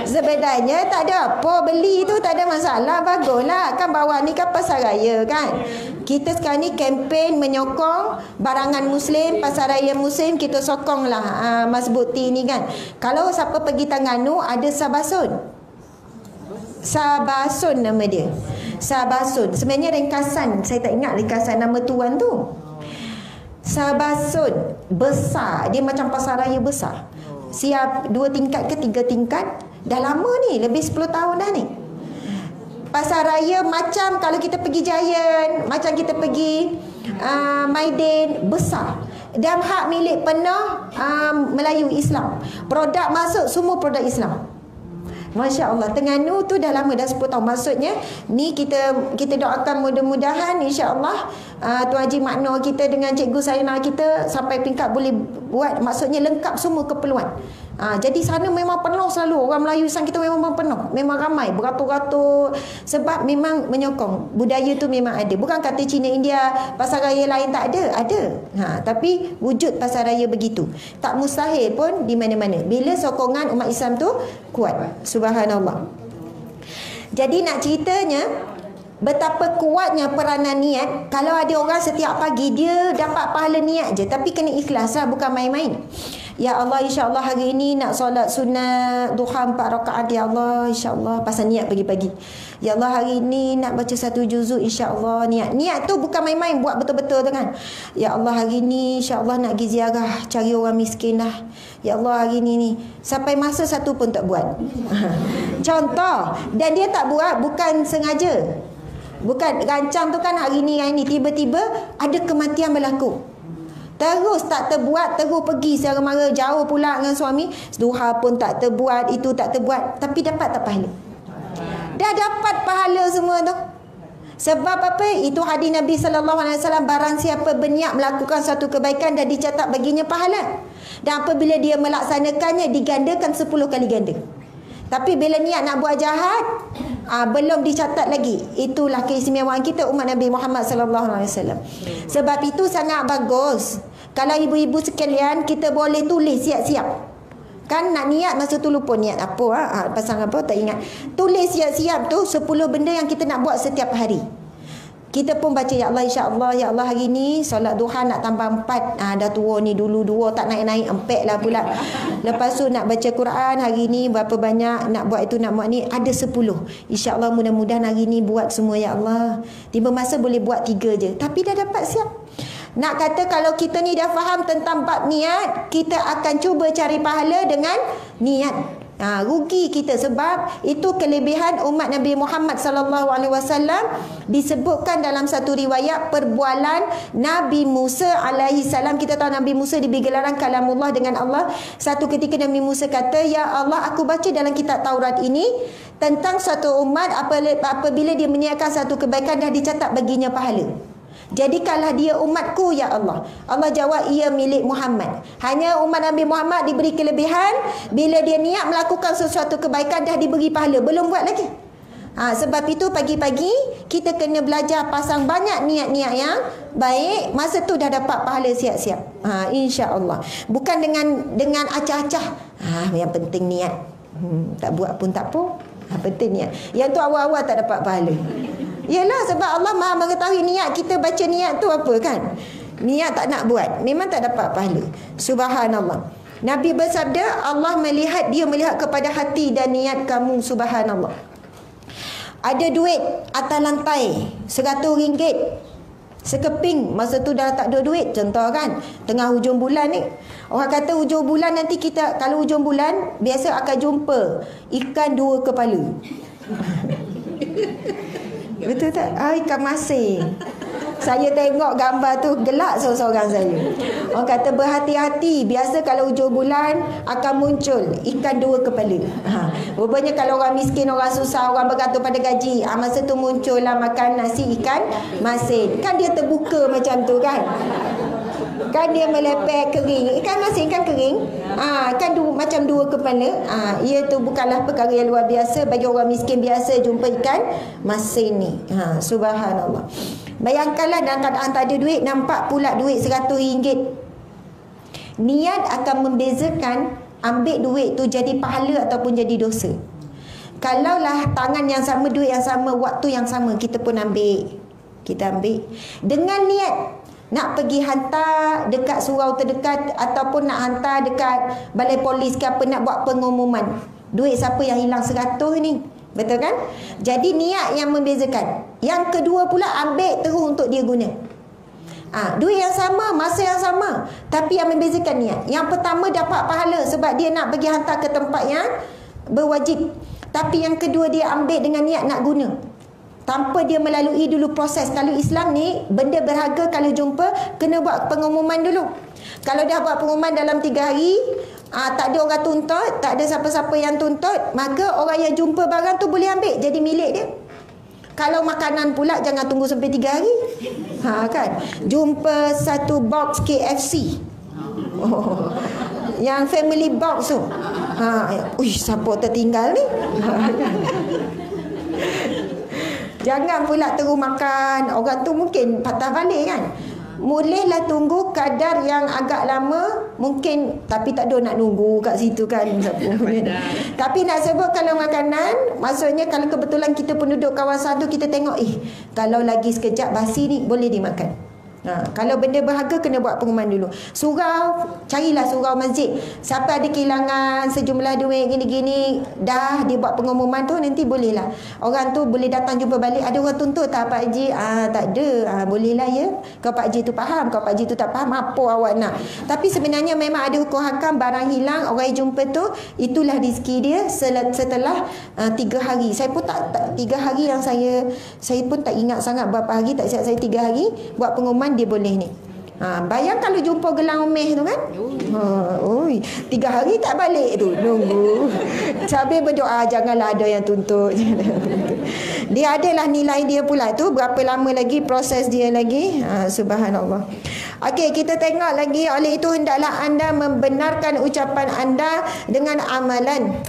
[SPEAKER 1] Sebenarnya tak ada apa, beli tu tak ada masalah, baguslah. Kan bawah ni kan pasar raya kan. Kita sekarang ni kempen menyokong barangan Muslim, pasar raya Muslim, kita sokonglah Mas Bukti ni kan. Kalau siapa pergi Terengganu, ada Sabasun. Sabasun nama dia. Sabasun. Sebenarnya ringkasan, saya tak ingat ringkasan nama tuan tu. Sabasun besar, dia macam pasar raya besar. Siap 2 tingkat ke 3 tingkat. Dah lama ni, lebih 10 tahun dah ni. Pasar raya macam kalau kita pergi Giant, macam kita pergi Maidin, besar. Dan hak milik penuh Melayu Islam. Produk masuk semua produk Islam. Masya Allah, Terengganu tu dah lama, dah 10 tahun. Maksudnya ni kita doakan mudah-mudahan insya-Allah Tuan Haji Makno kita dengan Cikgu Saina kita sampai peringkat boleh buat, maksudnya lengkap semua keperluan. Jadi sana memang penuh selalu. Orang Melayu Islam kita memang penuh, memang ramai, beratur-ratur. Sebab memang menyokong budaya tu memang ada. Bukan kata Cina, India, pasar raya lain tak ada. Tapi wujud pasar raya begitu. Tak mustahil pun di mana-mana bila sokongan umat Islam tu kuat. Subhanallah. Jadi nak ceritanya betapa kuatnya peranan niat. Kalau ada orang setiap pagi dia dapat pahala niat je, tapi kena ikhlas lah, bukan main-main. Ya Allah, insya-Allah hari ini nak solat sunat duha 4 rakaat ya Allah, insya-Allah, pasal niat pagi-pagi. Ya Allah, hari ini nak baca 1 juzuk, insya-Allah, niat tu bukan main-main, buat betul-betul tu kan. Ya Allah, hari ini insya-Allah nak pergi ziarah, cari orang miskin lah. Ya Allah, hari ini ni sampai masa satu pun tak buat. Contoh, dan dia tak buat bukan sengaja. Bukan rancang tu kan hari ni tiba-tiba ada kematian berlaku. Terus tak terbuat, terus pergi secara mara jauh pula dengan suami. Duha pun tak terbuat, itu tak terbuat, tapi dapat tak pahala? Dah dapat pahala semua tu. Sebab apa? Itu hadis Nabi sallallahu alaihi wasallam, barang siapa berniat melakukan satu kebaikan dan dicatat baginya pahala. Dan apabila dia melaksanakannya digandakan 10 kali ganda. Tapi bila niat nak buat jahat, belum dicatat lagi. Itulah keistimewaan kita umat Nabi Muhammad sallallahu alaihi wasallam. Sebab itu sangat bagus kalau ibu-ibu sekalian kita boleh tulis siap-siap. Kan nak niat masa tu lupa niat apa, pasang apa tak ingat. Tulis siap-siap tu 10 benda yang kita nak buat setiap hari. Kita pun baca, ya Allah, insya-Allah, ya Allah hari ni solat duha nak tambah 4. Dah tua ni, dulu 2 tak naik-naik, 4 lah pula. Lepas tu nak baca Quran hari ni berapa banyak, nak buat itu, nak buat ni, ada 10. Insya-Allah mudah-mudahan hari ni buat semua, ya Allah. Tiba masa boleh buat 3 je, tapi dah dapat siap. Nak kata kalau kita ni dah faham tentang bab niat, kita akan cuba cari pahala dengan niat. Rugi kita sebab itu kelebihan umat Nabi Muhammad sallallahu alaihi wasallam. Disebutkan dalam satu riwayat perbualan Nabi Musa alaihi salam. Kita tahu Nabi Musa diberi gelaran kalamullah dengan Allah. Satu ketika Nabi Musa kata, "Ya Allah, aku baca dalam kitab Taurat ini tentang satu umat apabila dia menyiapkan satu kebaikan dah dicatat baginya pahala. Jadikanlah dia umatku, ya Allah." Allah jawab, "Ia milik Muhammad." Hanya umat Nabi Muhammad diberi kelebihan bila dia niat melakukan sesuatu kebaikan dah diberi pahala, belum buat lagi. Sebab itu pagi-pagi kita kena belajar pasang banyak niat-niat yang baik, masa tu dah dapat pahala siap-siap. Insya-Allah. Bukan dengan acah-acah. Yang penting niat. Tak buat pun tak apa. Penting niat. Yang tu awal-awal tak dapat pahala. Yalah, sebab Allah Maha mengetahui niat kita baca niat tu apa kan. Niat tak nak buat, memang tak dapat pahala. Subhanallah. Nabi bersabda, Allah dia melihat kepada hati dan niat kamu. Subhanallah. Ada duit atas lantai RM100 sekeping, masa tu dah tak ada duit. Contoh kan, tengah hujung bulan ni, orang kata hujung bulan nanti kita, kalau hujung bulan biasa akan jumpa ikan 2 kepala. Betul tak? Ikan masin. Saya tengok gambar tu gelak seorang-seorang saya. Orang kata berhati-hati. Biasa kalau hujung bulan akan muncul ikan 2 kepala. Rupanya kalau orang miskin, orang susah, orang bergantung pada gaji, masa tu muncullah makan nasi ikan masin. Kan dia terbuka macam tu kan. Kan dia melepek kering. Ikan masin kan kering. Kan macam 2 kepala. Ia tu bukanlah perkara yang luar biasa bagi orang miskin biasa jumpa ikan masin ni. Subhanallah. Bayangkanlah dalam keadaan tak ada duit, nampak pula duit RM100. Niat akan membezakan ambil duit tu jadi pahala ataupun jadi dosa. Kalaulah tangan yang sama, duit yang sama, waktu yang sama, kita pun ambil. Kita ambil dengan niat nak pergi hantar dekat surau terdekat ataupun nak hantar dekat balai polis ke apa, nak buat pengumuman. Duit siapa yang hilang 100 ni. Betul kan? Jadi niat yang membezakan. Yang kedua pula ambil terus untuk dia guna. Duit yang sama, masa yang sama, tapi yang membezakan niat. Yang pertama dapat pahala sebab dia nak pergi hantar ke tempat yang berwajib. Tapi yang kedua dia ambil dengan niat nak guna, tanpa dia melalui dulu proses. Kalau Islam ni benda berharga, kalau jumpa kena buat pengumuman dulu. Kalau dah buat pengumuman dalam 3 hari, tak ada orang tuntut, tak ada siapa-siapa yang tuntut, maka orang yang jumpa barang tu boleh ambil, jadi milik dia. Kalau makanan pula jangan tunggu sampai 3 hari. Kan? Jumpa satu box KFC. Yang family box tu. Siapa tertinggal ni? Jangan pula terus makan. Orang tu mungkin patah balik kan. Bolehlah tunggu kadar yang agak lama mungkin, tapi tak ada nak nunggu kat situ kan. Tapi nak sebut kalau makanan, maksudnya kalau kebetulan kita penduduk kawasan tu, kita tengok kalau lagi sekejap basi ni boleh dimakan. Kalau benda berharga kena buat pengumuman dulu. Surau, carilah surau masjid. Siapa ada kehilangan sejumlah duit gini-gini, dah dia buat pengumuman tu, nanti bolehlah. Orang tu boleh datang jumpa balik. Ada orang tuntut tak Pak Haji? Tak ada. Bolehlah ya. Kau Pak Haji tu faham, kau Pak Haji tu tak faham, apa awak nak. Tapi sebenarnya memang ada hukum hakam, barang hilang, orang yang jumpa tu, itulah rezeki dia setelah 3 hari. Saya pun tak 3 hari yang saya pun tak ingat sangat berapa hari, tak siap saya 3 hari buat pengumuman dia boleh ni. Bayang kalau jumpa gelang umeh tu kan. 3 hari tak balik tu, nunggu. Sambil berdoa janganlah ada yang tuntut. Dia adalah nilai dia pula tu, berapa lama lagi proses dia lagi. Subhanallah. Okey, kita tengok lagi. Oleh itu hendaklah anda membenarkan ucapan anda dengan amalan,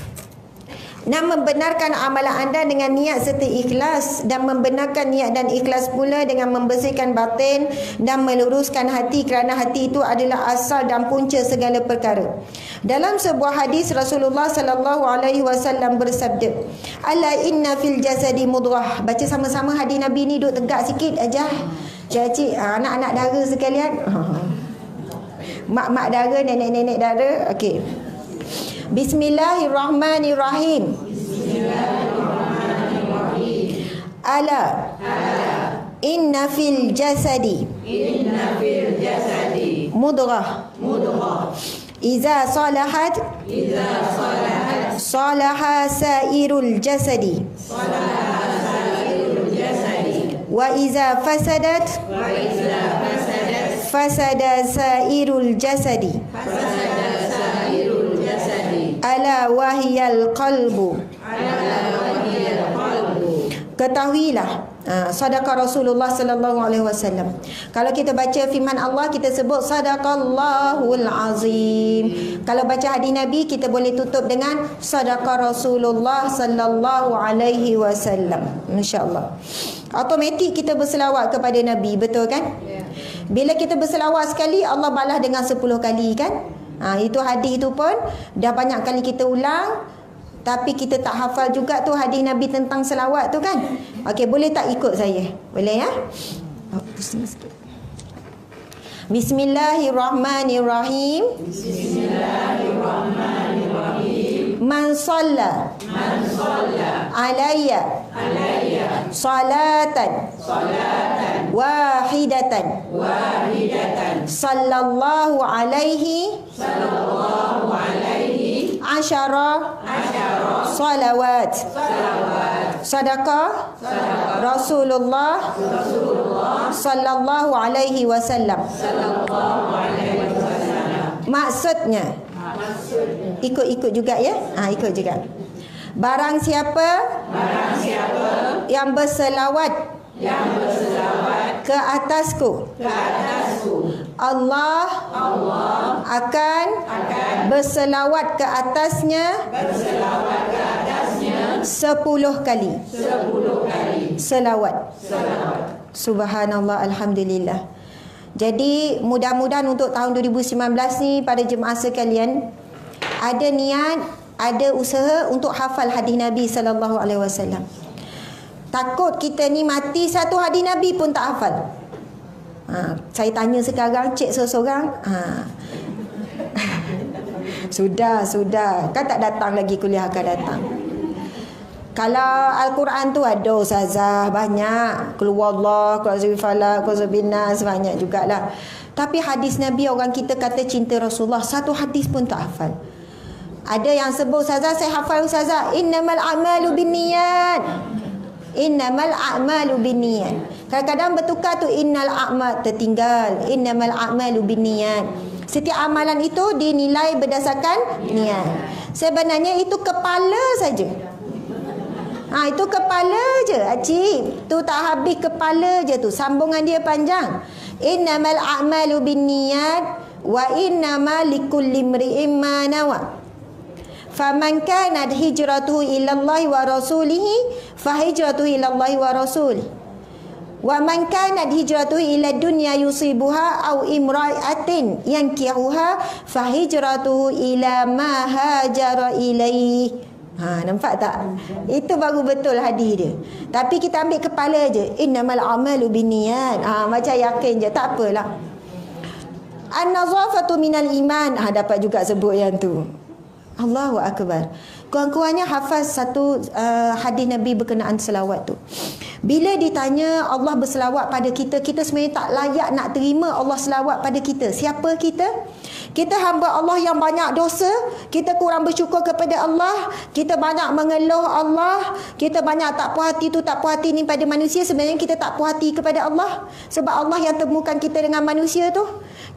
[SPEAKER 1] dan membenarkan amalan anda dengan niat serta ikhlas, dan membenarkan niat dan ikhlas pula dengan membersihkan batin dan meluruskan hati, kerana hati itu adalah asal dan punca segala perkara. Dalam sebuah hadis Rasulullah sallallahu alaihi wasallam bersabda, "Ala inna fil jasadi mudghah." Baca sama-sama hadis Nabi ni, duduk tegak sikit aja. Cik-cik, anak-anak dara sekalian. Mak-mak dara, nenek-nenek dara. Okey. Bismillahirrahmanirrahim. Ala inna fil jasadi mudghah iza salahat salaha sairul jasadi. Wa iza fasadat fasada sairul jasadi. Ala wahiyal qalbu. Ketahuilah, sadaqah Rasulullah sallallahu alaihi wasallam. Kalau kita baca firman Allah, kita sebut sadaqallahul azim. Kalau baca hadis Nabi, kita boleh tutup dengan sadaqah Rasulullah sallallahu alaihi wasallam. Masya-Allah. Automatik kita berselawat kepada Nabi, betul kan? Bila kita berselawat sekali, Allah balas dengan 10 kali kan? Itu hadis tu pun dah banyak kali kita ulang, tapi kita tak hafal juga tu hadis Nabi tentang selawat tu kan. Okey, boleh tak ikut saya? Boleh ya? Bismillahirrahmanirrahim. Bismillahirrahmanirrahim. Man shalla alayya salatan wahidatan sallallahu alaihi asyara salawat. Sadaqah Rasulullah sallallahu alaihi wasallam. Maksudnya ikut juga ya. Ikut juga. Barang siapa yang berselawat ke atasku, Allah akan berselawat ke atasnya 10 kali selawat. Subhanallah, alhamdulillah. Jadi mudah-mudahan untuk tahun 2019 ni pada jemaah sekalian ada niat, ada usaha untuk hafal hadis Nabi sallallahu alaihi wasallam. Takut kita ni mati satu hadis Nabi pun tak hafal. Saya tanya sekarang, cek seorang-seorang. Sudah. Kan tak datang lagi kuliah akan datang. Kalau Al-Quran tu ada ustazah banyak. Qul huwallahu, qul a'udzu bifalaq, qul a'udzu binnas, banyak jugalah. Tapi hadis Nabi, orang kita kata cinta Rasulullah, satu hadis pun tak hafal. Ada yang sebut ustazah, saya hafal ustazah, innamal a'malu binniyat. Innamal a'malu binniyat. Kadang-kadang bertukar tu innal a'mal, tertinggal innamal a'malu binniyat. Setiap amalan itu dinilai berdasarkan niat. Sebenarnya itu kepala saja. Itu kepala je, acik. Tu tak habis kepala je tu. Sambungan dia panjang. Innamal a'malu binniyat wa innamal likulli imri'in ma nawa. Faman kanat hijratuhu ila Allah wa rasulihi fa hijratuhu ila Allah wa rasulih. Wa man kanat hijratuhu ila dunya yusibuha aw imra'atin yankihuha fa hijratuhu ila ma hajara ilaihi. Nampak tak? Itu baru betul hadis dia. Tapi kita ambil kepala je. Innamal a'malu binniyat. Macam yakin je, tak apalah. An-nazafatu minal iman. Dapat juga sebut yang tu. Allahu akbar. Kurang-kurangnya hafaz satu hadis Nabi berkenaan selawat tu. Bila ditanya Allah berselawat pada kita, kita sebenarnya tak layak nak terima Allah selawat pada kita. Siapa kita? Kita hamba Allah yang banyak dosa, kita kurang bersyukur kepada Allah, kita banyak mengeluh Allah, kita banyak tak puas hati tu, tak puas hati ni pada manusia. Sebenarnya kita tak puas hati kepada Allah, sebab Allah yang temukan kita dengan manusia tu.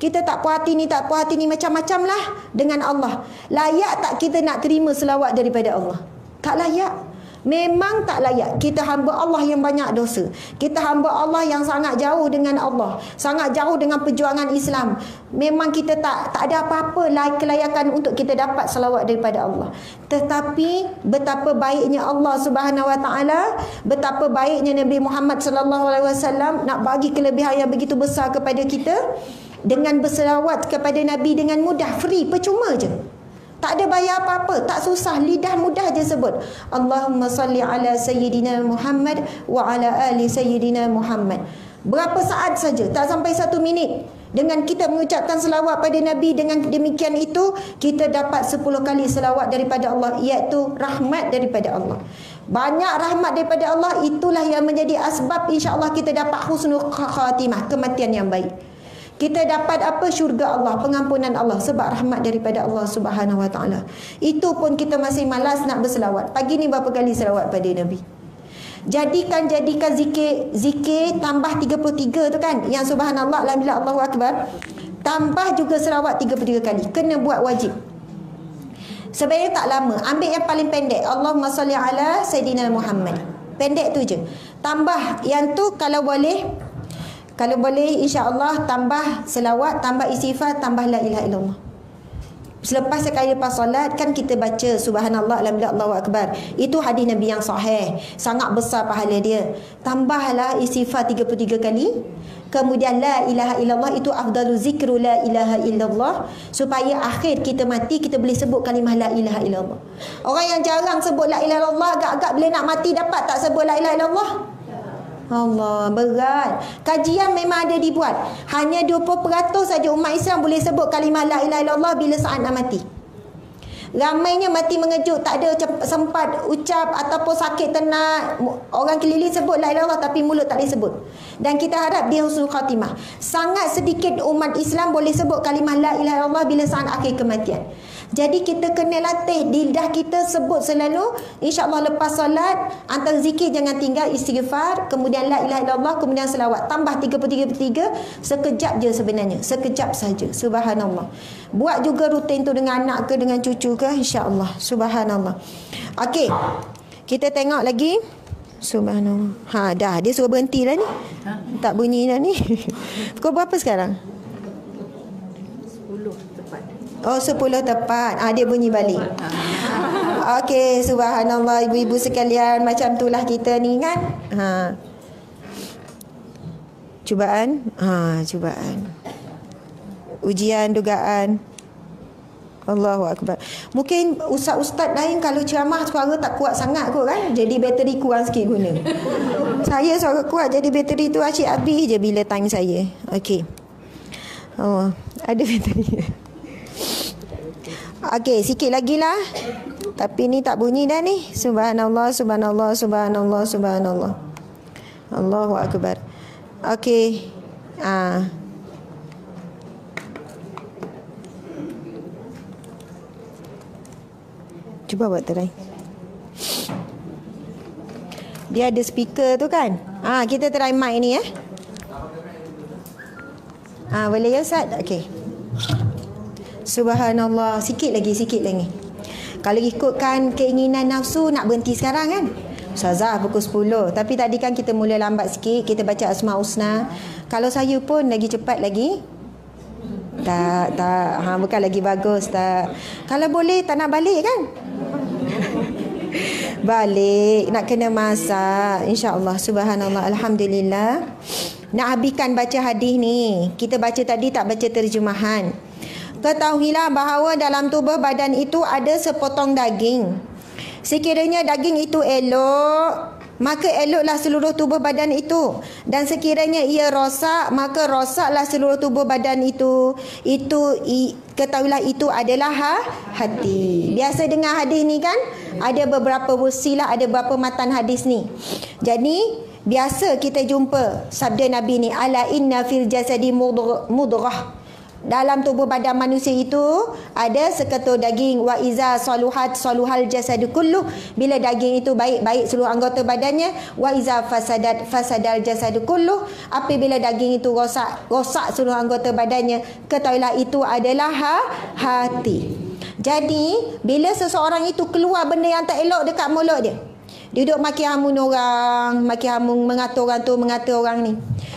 [SPEAKER 1] Kita tak puas hati ni, tak puas hati ni, macam-macam lah dengan Allah. Layak tak kita nak terima selawat daripada Allah? Tak layak. Memang tak layak. Kita hamba Allah yang banyak dosa. Kita hamba Allah yang sangat jauh dengan Allah, sangat jauh dengan perjuangan Islam. Memang kita tak ada apa-apa kelayakan untuk kita dapat selawat daripada Allah. Tetapi betapa baiknya Allah Subhanahu Wa Taala, betapa baiknya Nabi Muhammad sallallahu alaihi wasallam nak bagi kelebihan yang begitu besar kepada kita dengan berselawat kepada Nabi dengan mudah, free, percuma je. Tak ada bayar apa-apa, tak susah, lidah mudah je sebut. Allahumma salli ala Sayyidina Muhammad wa ala ali Sayyidina Muhammad. Berapa saat saja, tak sampai 1 minit. Dengan kita mengucapkan selawat pada Nabi, dengan demikian itu kita dapat 10 kali selawat daripada Allah, iaitu rahmat daripada Allah. Banyak rahmat daripada Allah, itulah yang menjadi asbab insya-Allah kita dapat husnul khatimah, kematian yang baik. Kita dapat apa? Syurga Allah, pengampunan Allah sebab rahmat daripada Allah Subhanahu Wa Taala. Itu pun kita masih malas nak berselawat. Pagi ni berapa kali selawat pada Nabi? Jadikan zikir tambah 33 tu kan. Yang subhanallah, alhamdulillah, Allahu akbar. Tambah juga selawat 33 kali. Kena buat wajib. Sebenarnya tak lama. Ambil yang paling pendek. Allahumma salli ala Sayyidina Muhammad. Pendek tu je. Tambah yang tu kalau boleh insya-Allah tambah selawat, tambah istighfar, tambah la ilaha illallah. Selepas sekali lepas solat kan kita baca subhanallah, alhamdulillah, Allahu akbar. Itu hadis Nabi yang sahih. Sangat besar pahala dia. Tambahlah istighfar 33 kali. Kemudian la ilaha illallah, itu afdalu zikru la ilaha illallah, supaya akhir kita mati kita boleh sebut kalimah la ilaha illallah. Orang yang jarang sebut la ilaha illallah, agak-agak bila nak mati dapat tak sebut la ilaha illallah? Allah, berat. Kajian memang ada dibuat. Hanya 20% saja umat Islam boleh sebut kalimah la ilaha illallah bila saat nak mati. Ramainya mati mengejut, tak ada sempat ucap ataupun sakit tenat. Orang keliling sebut la ilaha illallah tapi mulut tak boleh sebut. Dan kita harap dia husnul khatimah. Sangat sedikit umat Islam boleh sebut kalimah la ilaha illallah bila saat akhir kematian. Jadi kita kena latih lidah kita sebut selalu. InsyaAllah lepas solat, antara zikir jangan tinggal, istighfar, kemudian la ilaha illallah, kemudian selawat. Tambah 33, sekejap je sebenarnya. Sekejap saja. Subhanallah. Buat juga rutin tu dengan anak ke, dengan cucu ke, insyaAllah. Subhanallah. Okey. Kita tengok lagi. Subhanallah. Dah. Dia suruh berhenti dah ni. Tak bunyi dah ni. Pukul berapa sekarang? 10 tepat. Oh, 10 tepat. Dia bunyi balik. Okey, subhanallah ibu-ibu sekalian, macam itulah kita ni kan. Cubaan. Cubaan. Ujian, dugaan. Allahu akbar. Mungkin ustaz-ustaz lain kalau ceramah suara tak kuat sangat kot kan. Jadi bateri kurang sikit guna. Saya suara kuat, jadi bateri tu asyik habis je bila time saya. Okey. Oh, ada bateri. Okey, sikit lagi lah. Tapi ni tak bunyi dah ni. Subhanallah, subhanallah, subhanallah, subhanallah. Allahu akbar. Okey. Cuba buat try. Dia ada speaker tu kan. Kita try mic ni ya. Boleh ya Ustaz? Okey. Subhanallah. Sikit lagi. Kalau ikutkan keinginan nafsu nak berhenti sekarang kan. Ustazah pukul 10. Tapi tadi kan kita mula lambat sikit. Kita baca Asma Husna. Kalau saya pun lagi cepat lagi. Tak. Bukan lagi bagus tak. Kalau boleh tak nak balik kan? Balik. Nak kena masak. InsyaAllah. Subhanallah. Alhamdulillah. Nak habiskan baca hadis ni. Kita baca tadi tak baca terjemahan. Ketahuilah bahawa dalam tubuh badan itu ada sepotong daging. Sekiranya daging itu elok, maka eloklah seluruh tubuh badan itu. Dan sekiranya ia rosak, maka rosaklah seluruh tubuh badan itu. Ketahuilah itu adalah hati. Biasa dengar hadis ni kan? Ada beberapa wasilah, ada beberapa matan hadis ni. Jadi biasa kita jumpa sabda Nabi ni, ala inna fil jasadi mudghah. Dalam tubuh badan manusia itu ada seketul daging. Wa iza saluhat saluhal jasadu kullu. Bila daging itu baik seluruh anggota badannya. Wa iza fasadal jasadu kullu. Apabila daging itu rosak seluruh anggota badannya. Ketahuilah itu adalah hati. Jadi bila seseorang itu keluar benda yang tak elok dekat mulut dia, duduk maki hamun orang, maki hamun, mengata orang tu, mengata orang ni.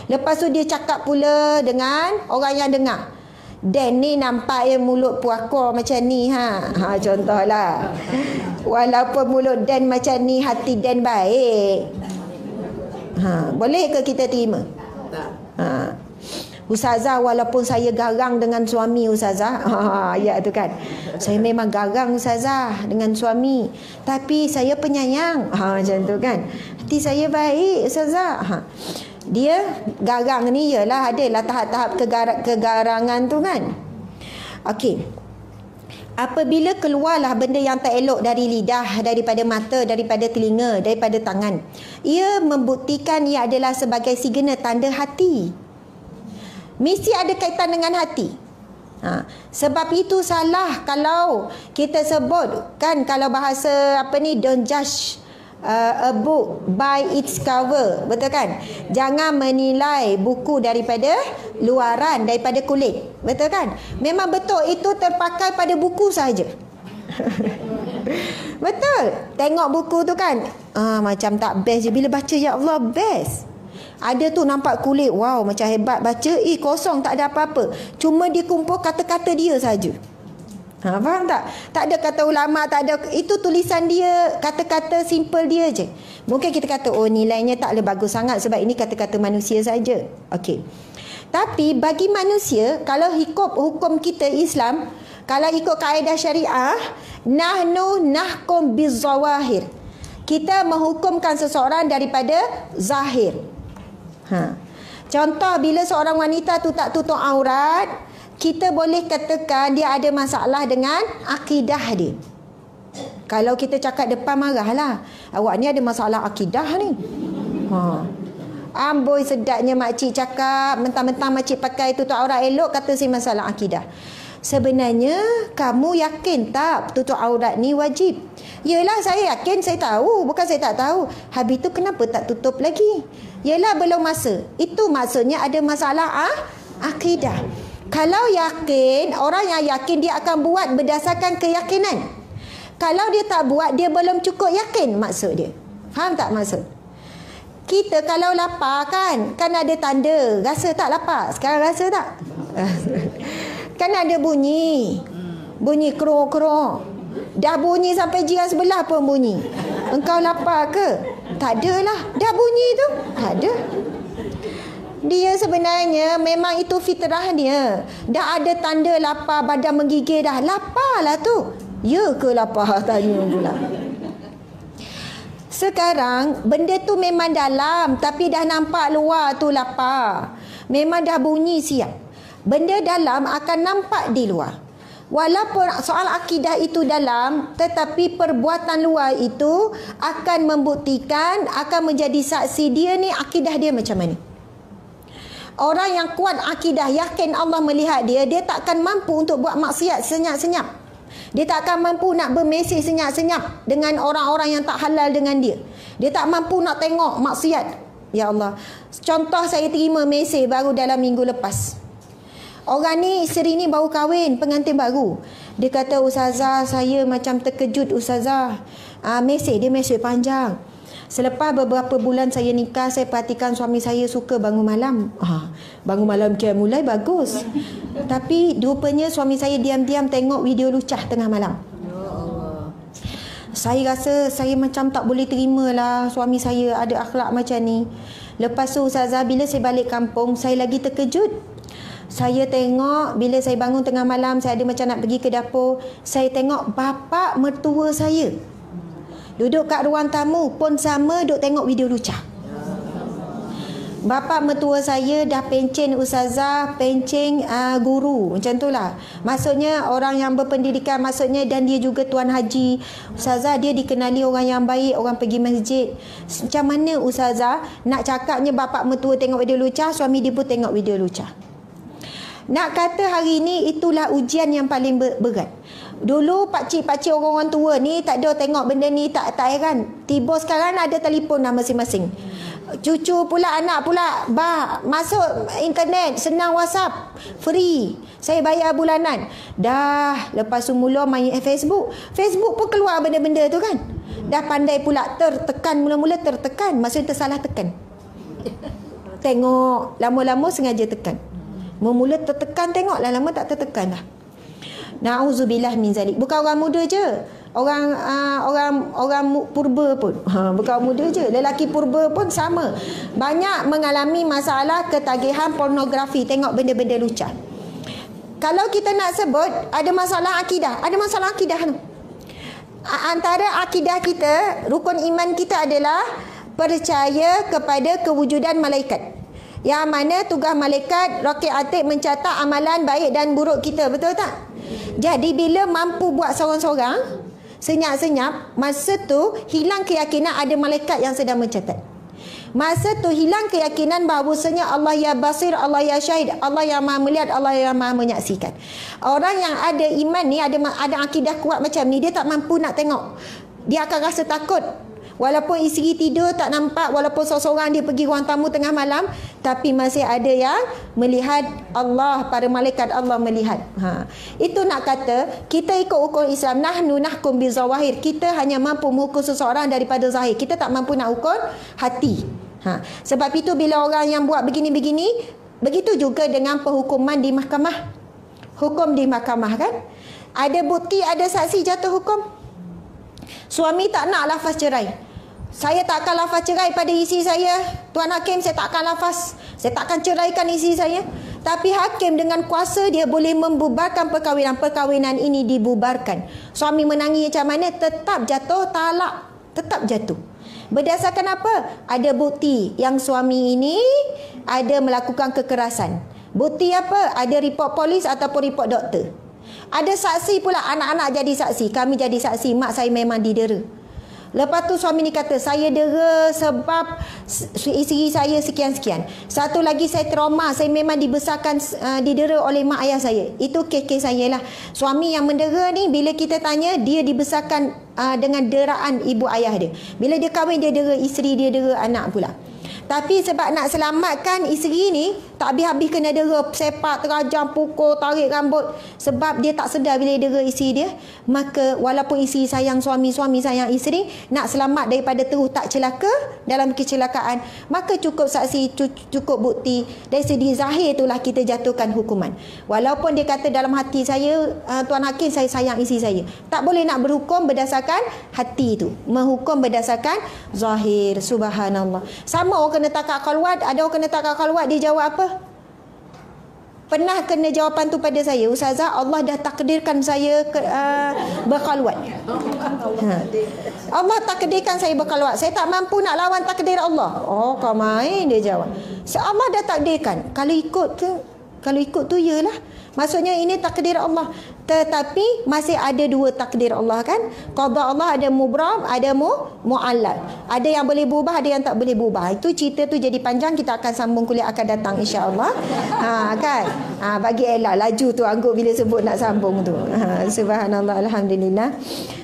[SPEAKER 1] Lepas tu dia cakap pula dengan orang yang dengar. Dan ni nampak mulut puaka macam ni contohlah. Walaupun mulut Dan macam ni, hati Dan baik. Boleh ke kita terima? Ustazah, walaupun saya garang dengan suami Ustazah. Ayat tu kan. Saya memang garang Ustazah dengan suami, tapi saya penyayang. Macam tu kan. Hati saya baik Ustazah. Dia garang ni ialah adalah tahap-tahap kegarangan tu kan. Okey. Apabila keluarlah benda yang tak elok dari lidah, daripada mata, daripada telinga, daripada tangan, ia membuktikan ia adalah sebagai signal tanda hati. Mesti ada kaitan dengan hati. Sebab itu salah kalau kita sebut kan, kalau bahasa don't judge a book by its cover, betul kan? Jangan menilai buku daripada luaran, daripada kulit, betul kan? Memang betul itu terpakai pada buku saja. Betul. Tengok buku tu kan, macam tak best je. Bila baca, ya Allah, best. Ada tu nampak kulit, wow, macam hebat. Baca, kosong, tak ada apa-apa. Cuma dia kumpul kata-kata dia saja. Faham tak? Tak ada kata ulama, tak ada. Itu tulisan dia, kata-kata simple dia je. Mungkin kita kata, nilainya tak boleh bagus sangat sebab ini kata-kata manusia saja. Okey. Tapi bagi manusia, kalau hukum kita Islam, kalau ikut kaedah syariah, nahnu nahkum bizawahir. Kita menghukumkan seseorang daripada zahir. Contoh, bila seorang wanita tu tak tutup aurat, kita boleh katakan dia ada masalah dengan akidah dia. Kalau kita cakap depan, marahlah. Awak ni ada masalah akidah ni. Amboi sedapnya makcik cakap, mentang-mentang makcik pakai tutup aurat elok, kata si masalah akidah. Sebenarnya kamu yakin tak tutup aurat ni wajib? Yelah, saya yakin, saya tahu. Bukan saya tak tahu. Habis tu kenapa tak tutup lagi? Yelah, belum masa. Itu maksudnya ada masalah akidah. Kalau yakin, orang yang yakin dia akan buat berdasarkan keyakinan. Kalau dia tak buat, dia belum cukup yakin, maksud dia. Faham tak maksud? Kita kalau lapar kan ada tanda. Rasa tak lapar? Sekarang rasa tak? Kan ada bunyi. Bunyi krong-krong. Dah bunyi sampai jiran sebelah pun bunyi. Engkau lapar ke? Tak adalah. Dah bunyi tu. Ada. Dia sebenarnya memang itu fitrah dia. Dah ada tanda lapar, badan menggigil dah. Lapar lah tu. Ya ke lapar? Tanya pula. Sekarang benda tu memang dalam, tapi dah nampak luar tu lapar. Memang dah bunyi siap. Benda dalam akan nampak di luar. Walaupun soal akidah itu dalam, tetapi perbuatan luar itu akan membuktikan, akan menjadi saksi dia ni akidah dia macam mana. Orang yang kuat akidah, yakin Allah melihat dia, dia tak akan mampu untuk buat maksiat senyap-senyap. Dia tak akan mampu nak bermesej senyap-senyap dengan orang-orang yang tak halal dengan dia. Dia tak mampu nak tengok maksiat. Ya Allah. Contoh, saya terima mesej baru dalam minggu lepas. Orang ni, isteri ni baru kahwin, pengantin baru. Dia kata, Ustazah, saya macam terkejut Ustazah. Mesej panjang. Selepas beberapa bulan saya nikah, saya perhatikan suami saya suka bangun malam. Bangun malam mulai bagus. Tapi rupanya suami saya diam-diam tengok video lucah tengah malam. Saya rasa saya macam tak boleh terima lah suami saya ada akhlak macam ni. Lepas tu Ustazah, bila saya balik kampung, saya lagi terkejut. Saya tengok bila saya bangun tengah malam, saya ada macam nak pergi ke dapur, saya tengok bapa mertua saya duduk kat ruang tamu pun sama duduk tengok video lucah. Bapa mertua saya dah pencen Ustazah, pencen guru, macam tu lah. Maksudnya orang yang berpendidikan, maksudnya, dan dia juga tuan haji. Ustazah, dia dikenali orang yang baik, orang pergi masjid. Macam mana Ustazah nak cakapnya bapa mertua tengok video lucah, suami dia pun tengok video lucah? Nak kata hari ni itulah ujian yang paling berat. Dulu pakcik-pakcik orang-orang tua ni tak ada tengok benda ni, tak heran. Tiba sekarang ada telefon dah masing-masing. Cucu pula, anak pula, masuk internet, senang WhatsApp, free. Saya bayar bulanan. Dah, lepas tu mula main Facebook. Facebook pun keluar benda-benda tu kan. Dah pandai pula tertekan, mula-mula tertekan. Maksudnya tersalah tekan. Tengok, lama-lama sengaja tekan. Mula tertekan, tengok, lama tak tertekan dah. Na'udzubillah min zalik. Bukan orang muda je. Orang purba pun. Bukan orang muda je. Lelaki purba pun sama. Banyak mengalami masalah ketagihan pornografi. Tengok benda-benda lucah. Kalau kita nak sebut ada masalah akidah. Ada masalah akidah tu. Antara akidah kita, rukun iman kita adalah percaya kepada kewujudan malaikat. Yang mana tugas malaikat Raqib Atid mencatat amalan baik dan buruk kita. Betul tak? Jadi bila mampu buat seorang-seorang, senyap-senyap, masa tu hilang keyakinan ada malaikat yang sedang mencatat. Masa tu hilang keyakinan bahawasanya Allah ya basir, Allah ya syahid, Allah yang maha melihat, Allah yang maha menyaksikan. Orang yang ada iman ni, ada akidah kuat macam ni, dia tak mampu nak tengok. Dia akan rasa takut. Walaupun isteri tidur tak nampak, walaupun seorang dia pergi ruang tamu tengah malam, tapi masih ada yang melihat Allah, para malaikat Allah melihat. Itu nak kata kita ikut hukum Islam, nahnu nahkum bizawahir. Kita hanya mampu menghukum seseorang daripada zahir. Kita tak mampu nak hukum hati. Sebab itu bila orang yang buat begini-begini, begitu juga dengan penghukuman di mahkamah. Hukum di mahkamah kan? Ada bukti, ada saksi, jatuh hukum. Suami tak nak lafaz cerai. Saya tak akan lafaz cerai pada isteri saya. Tuan Hakim, saya tak akan lafaz. Saya tak akan ceraikan isteri saya. Tapi hakim dengan kuasa dia boleh membubarkan perkahwinan. Perkahwinan ini dibubarkan. Suami menangis macam mana, tetap jatuh talak. Tetap jatuh. Berdasarkan apa? Ada bukti yang suami ini ada melakukan kekerasan. Bukti apa? Ada report polis ataupun report doktor. Ada saksi pula, anak-anak jadi saksi. Kami jadi saksi, mak saya memang didera. Lepas tu suami ni kata, saya dera sebab isteri saya sekian-sekian. Satu lagi, saya trauma, saya memang dibesarkan didera oleh mak ayah saya. Itu kes-kes saya lah. Suami yang mendera ni, bila kita tanya, dia dibesarkan dengan deraan ibu ayah dia. Bila dia kahwin, dia dera isteri, dia dera anak pula. Tapi sebab nak selamatkan isteri ni, tak habis-habis kena dera, sepak, terajam, pukul, tarik rambut. Sebab dia tak sedar bila dia dera isteri dia. Maka walaupun isteri sayang suami, suami sayang isteri, nak selamat daripada terus tak celaka dalam kecelakaan, maka cukup saksi, cukup bukti. Dari segi zahir itulah kita jatuhkan hukuman. Walaupun dia kata dalam hati saya, Tuan Hakim, saya sayang isteri saya. Tak boleh nak berhukum berdasarkan hati itu. Menghukum berdasarkan zahir. Subhanallah. Sama orang kena takak khalwat, ada orang kena takak khalwat, dia jawab apa? Pernah kena jawapan tu pada saya, Ustazah, Allah dah takdirkan saya berkhalwat. Allah takdirkan saya berkhalwat. Saya tak mampu nak lawan takdir Allah. Oh, kau main, dia jawab. Allah dah takdirkan. Kalau ikut tu yalah. Maksudnya ini takdir Allah. Tetapi masih ada dua takdir Allah kan. Qada Allah ada mubram, ada mu'allal. Ada yang boleh berubah, ada yang tak boleh berubah. Itu cerita tu jadi panjang, kita akan sambung kuliah akan datang insya-Allah. Kan? Bagi elak laju tu angguk bila sebut nak sambung tu. Subhanallah, alhamdulillah.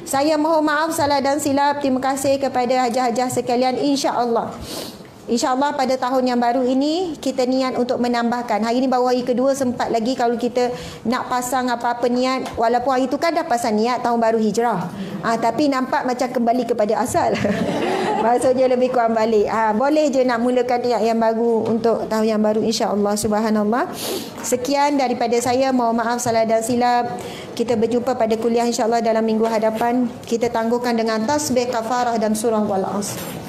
[SPEAKER 1] Saya mohon maaf salah dan silap. Terima kasih kepada hajah-hajah sekalian, insya-Allah. InsyaAllah pada tahun yang baru ini kita niat untuk menambahkan. Hari ini baru hari kedua, sempat lagi kalau kita nak pasang apa-apa niat. Walaupun hari itu kan dah pasang niat tahun baru hijrah. Tapi nampak macam kembali kepada asal. Maksudnya lebih kurang balik. Boleh je nak mulakan niat yang baru untuk tahun yang baru insyaAllah. Subhanallah. Sekian daripada saya. Mohon maaf salah dan silap. Kita berjumpa pada kuliah insyaAllah dalam minggu hadapan. Kita tangguhkan dengan tasbih, kafarah dan surah Wal-Asr.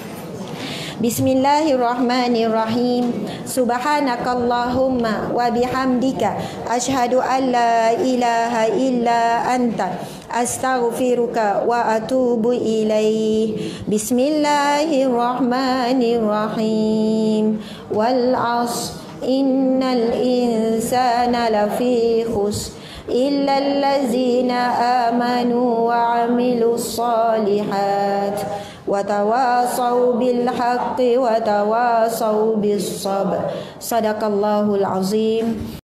[SPEAKER 1] Bismillahirrahmanirrahim. Subhanakallahumma wa bihamdika asyhadu an la ilaha illa anta astaghfiruka wa atubu ilaih. Bismillahirrahmanirrahim. Wal 'ashr innal insana lafi khusr illa allazina amanu wa 'amilus solihat wa tawasaw bil haqqi wa tawasaw bis sabr. Sadaqallahul azim.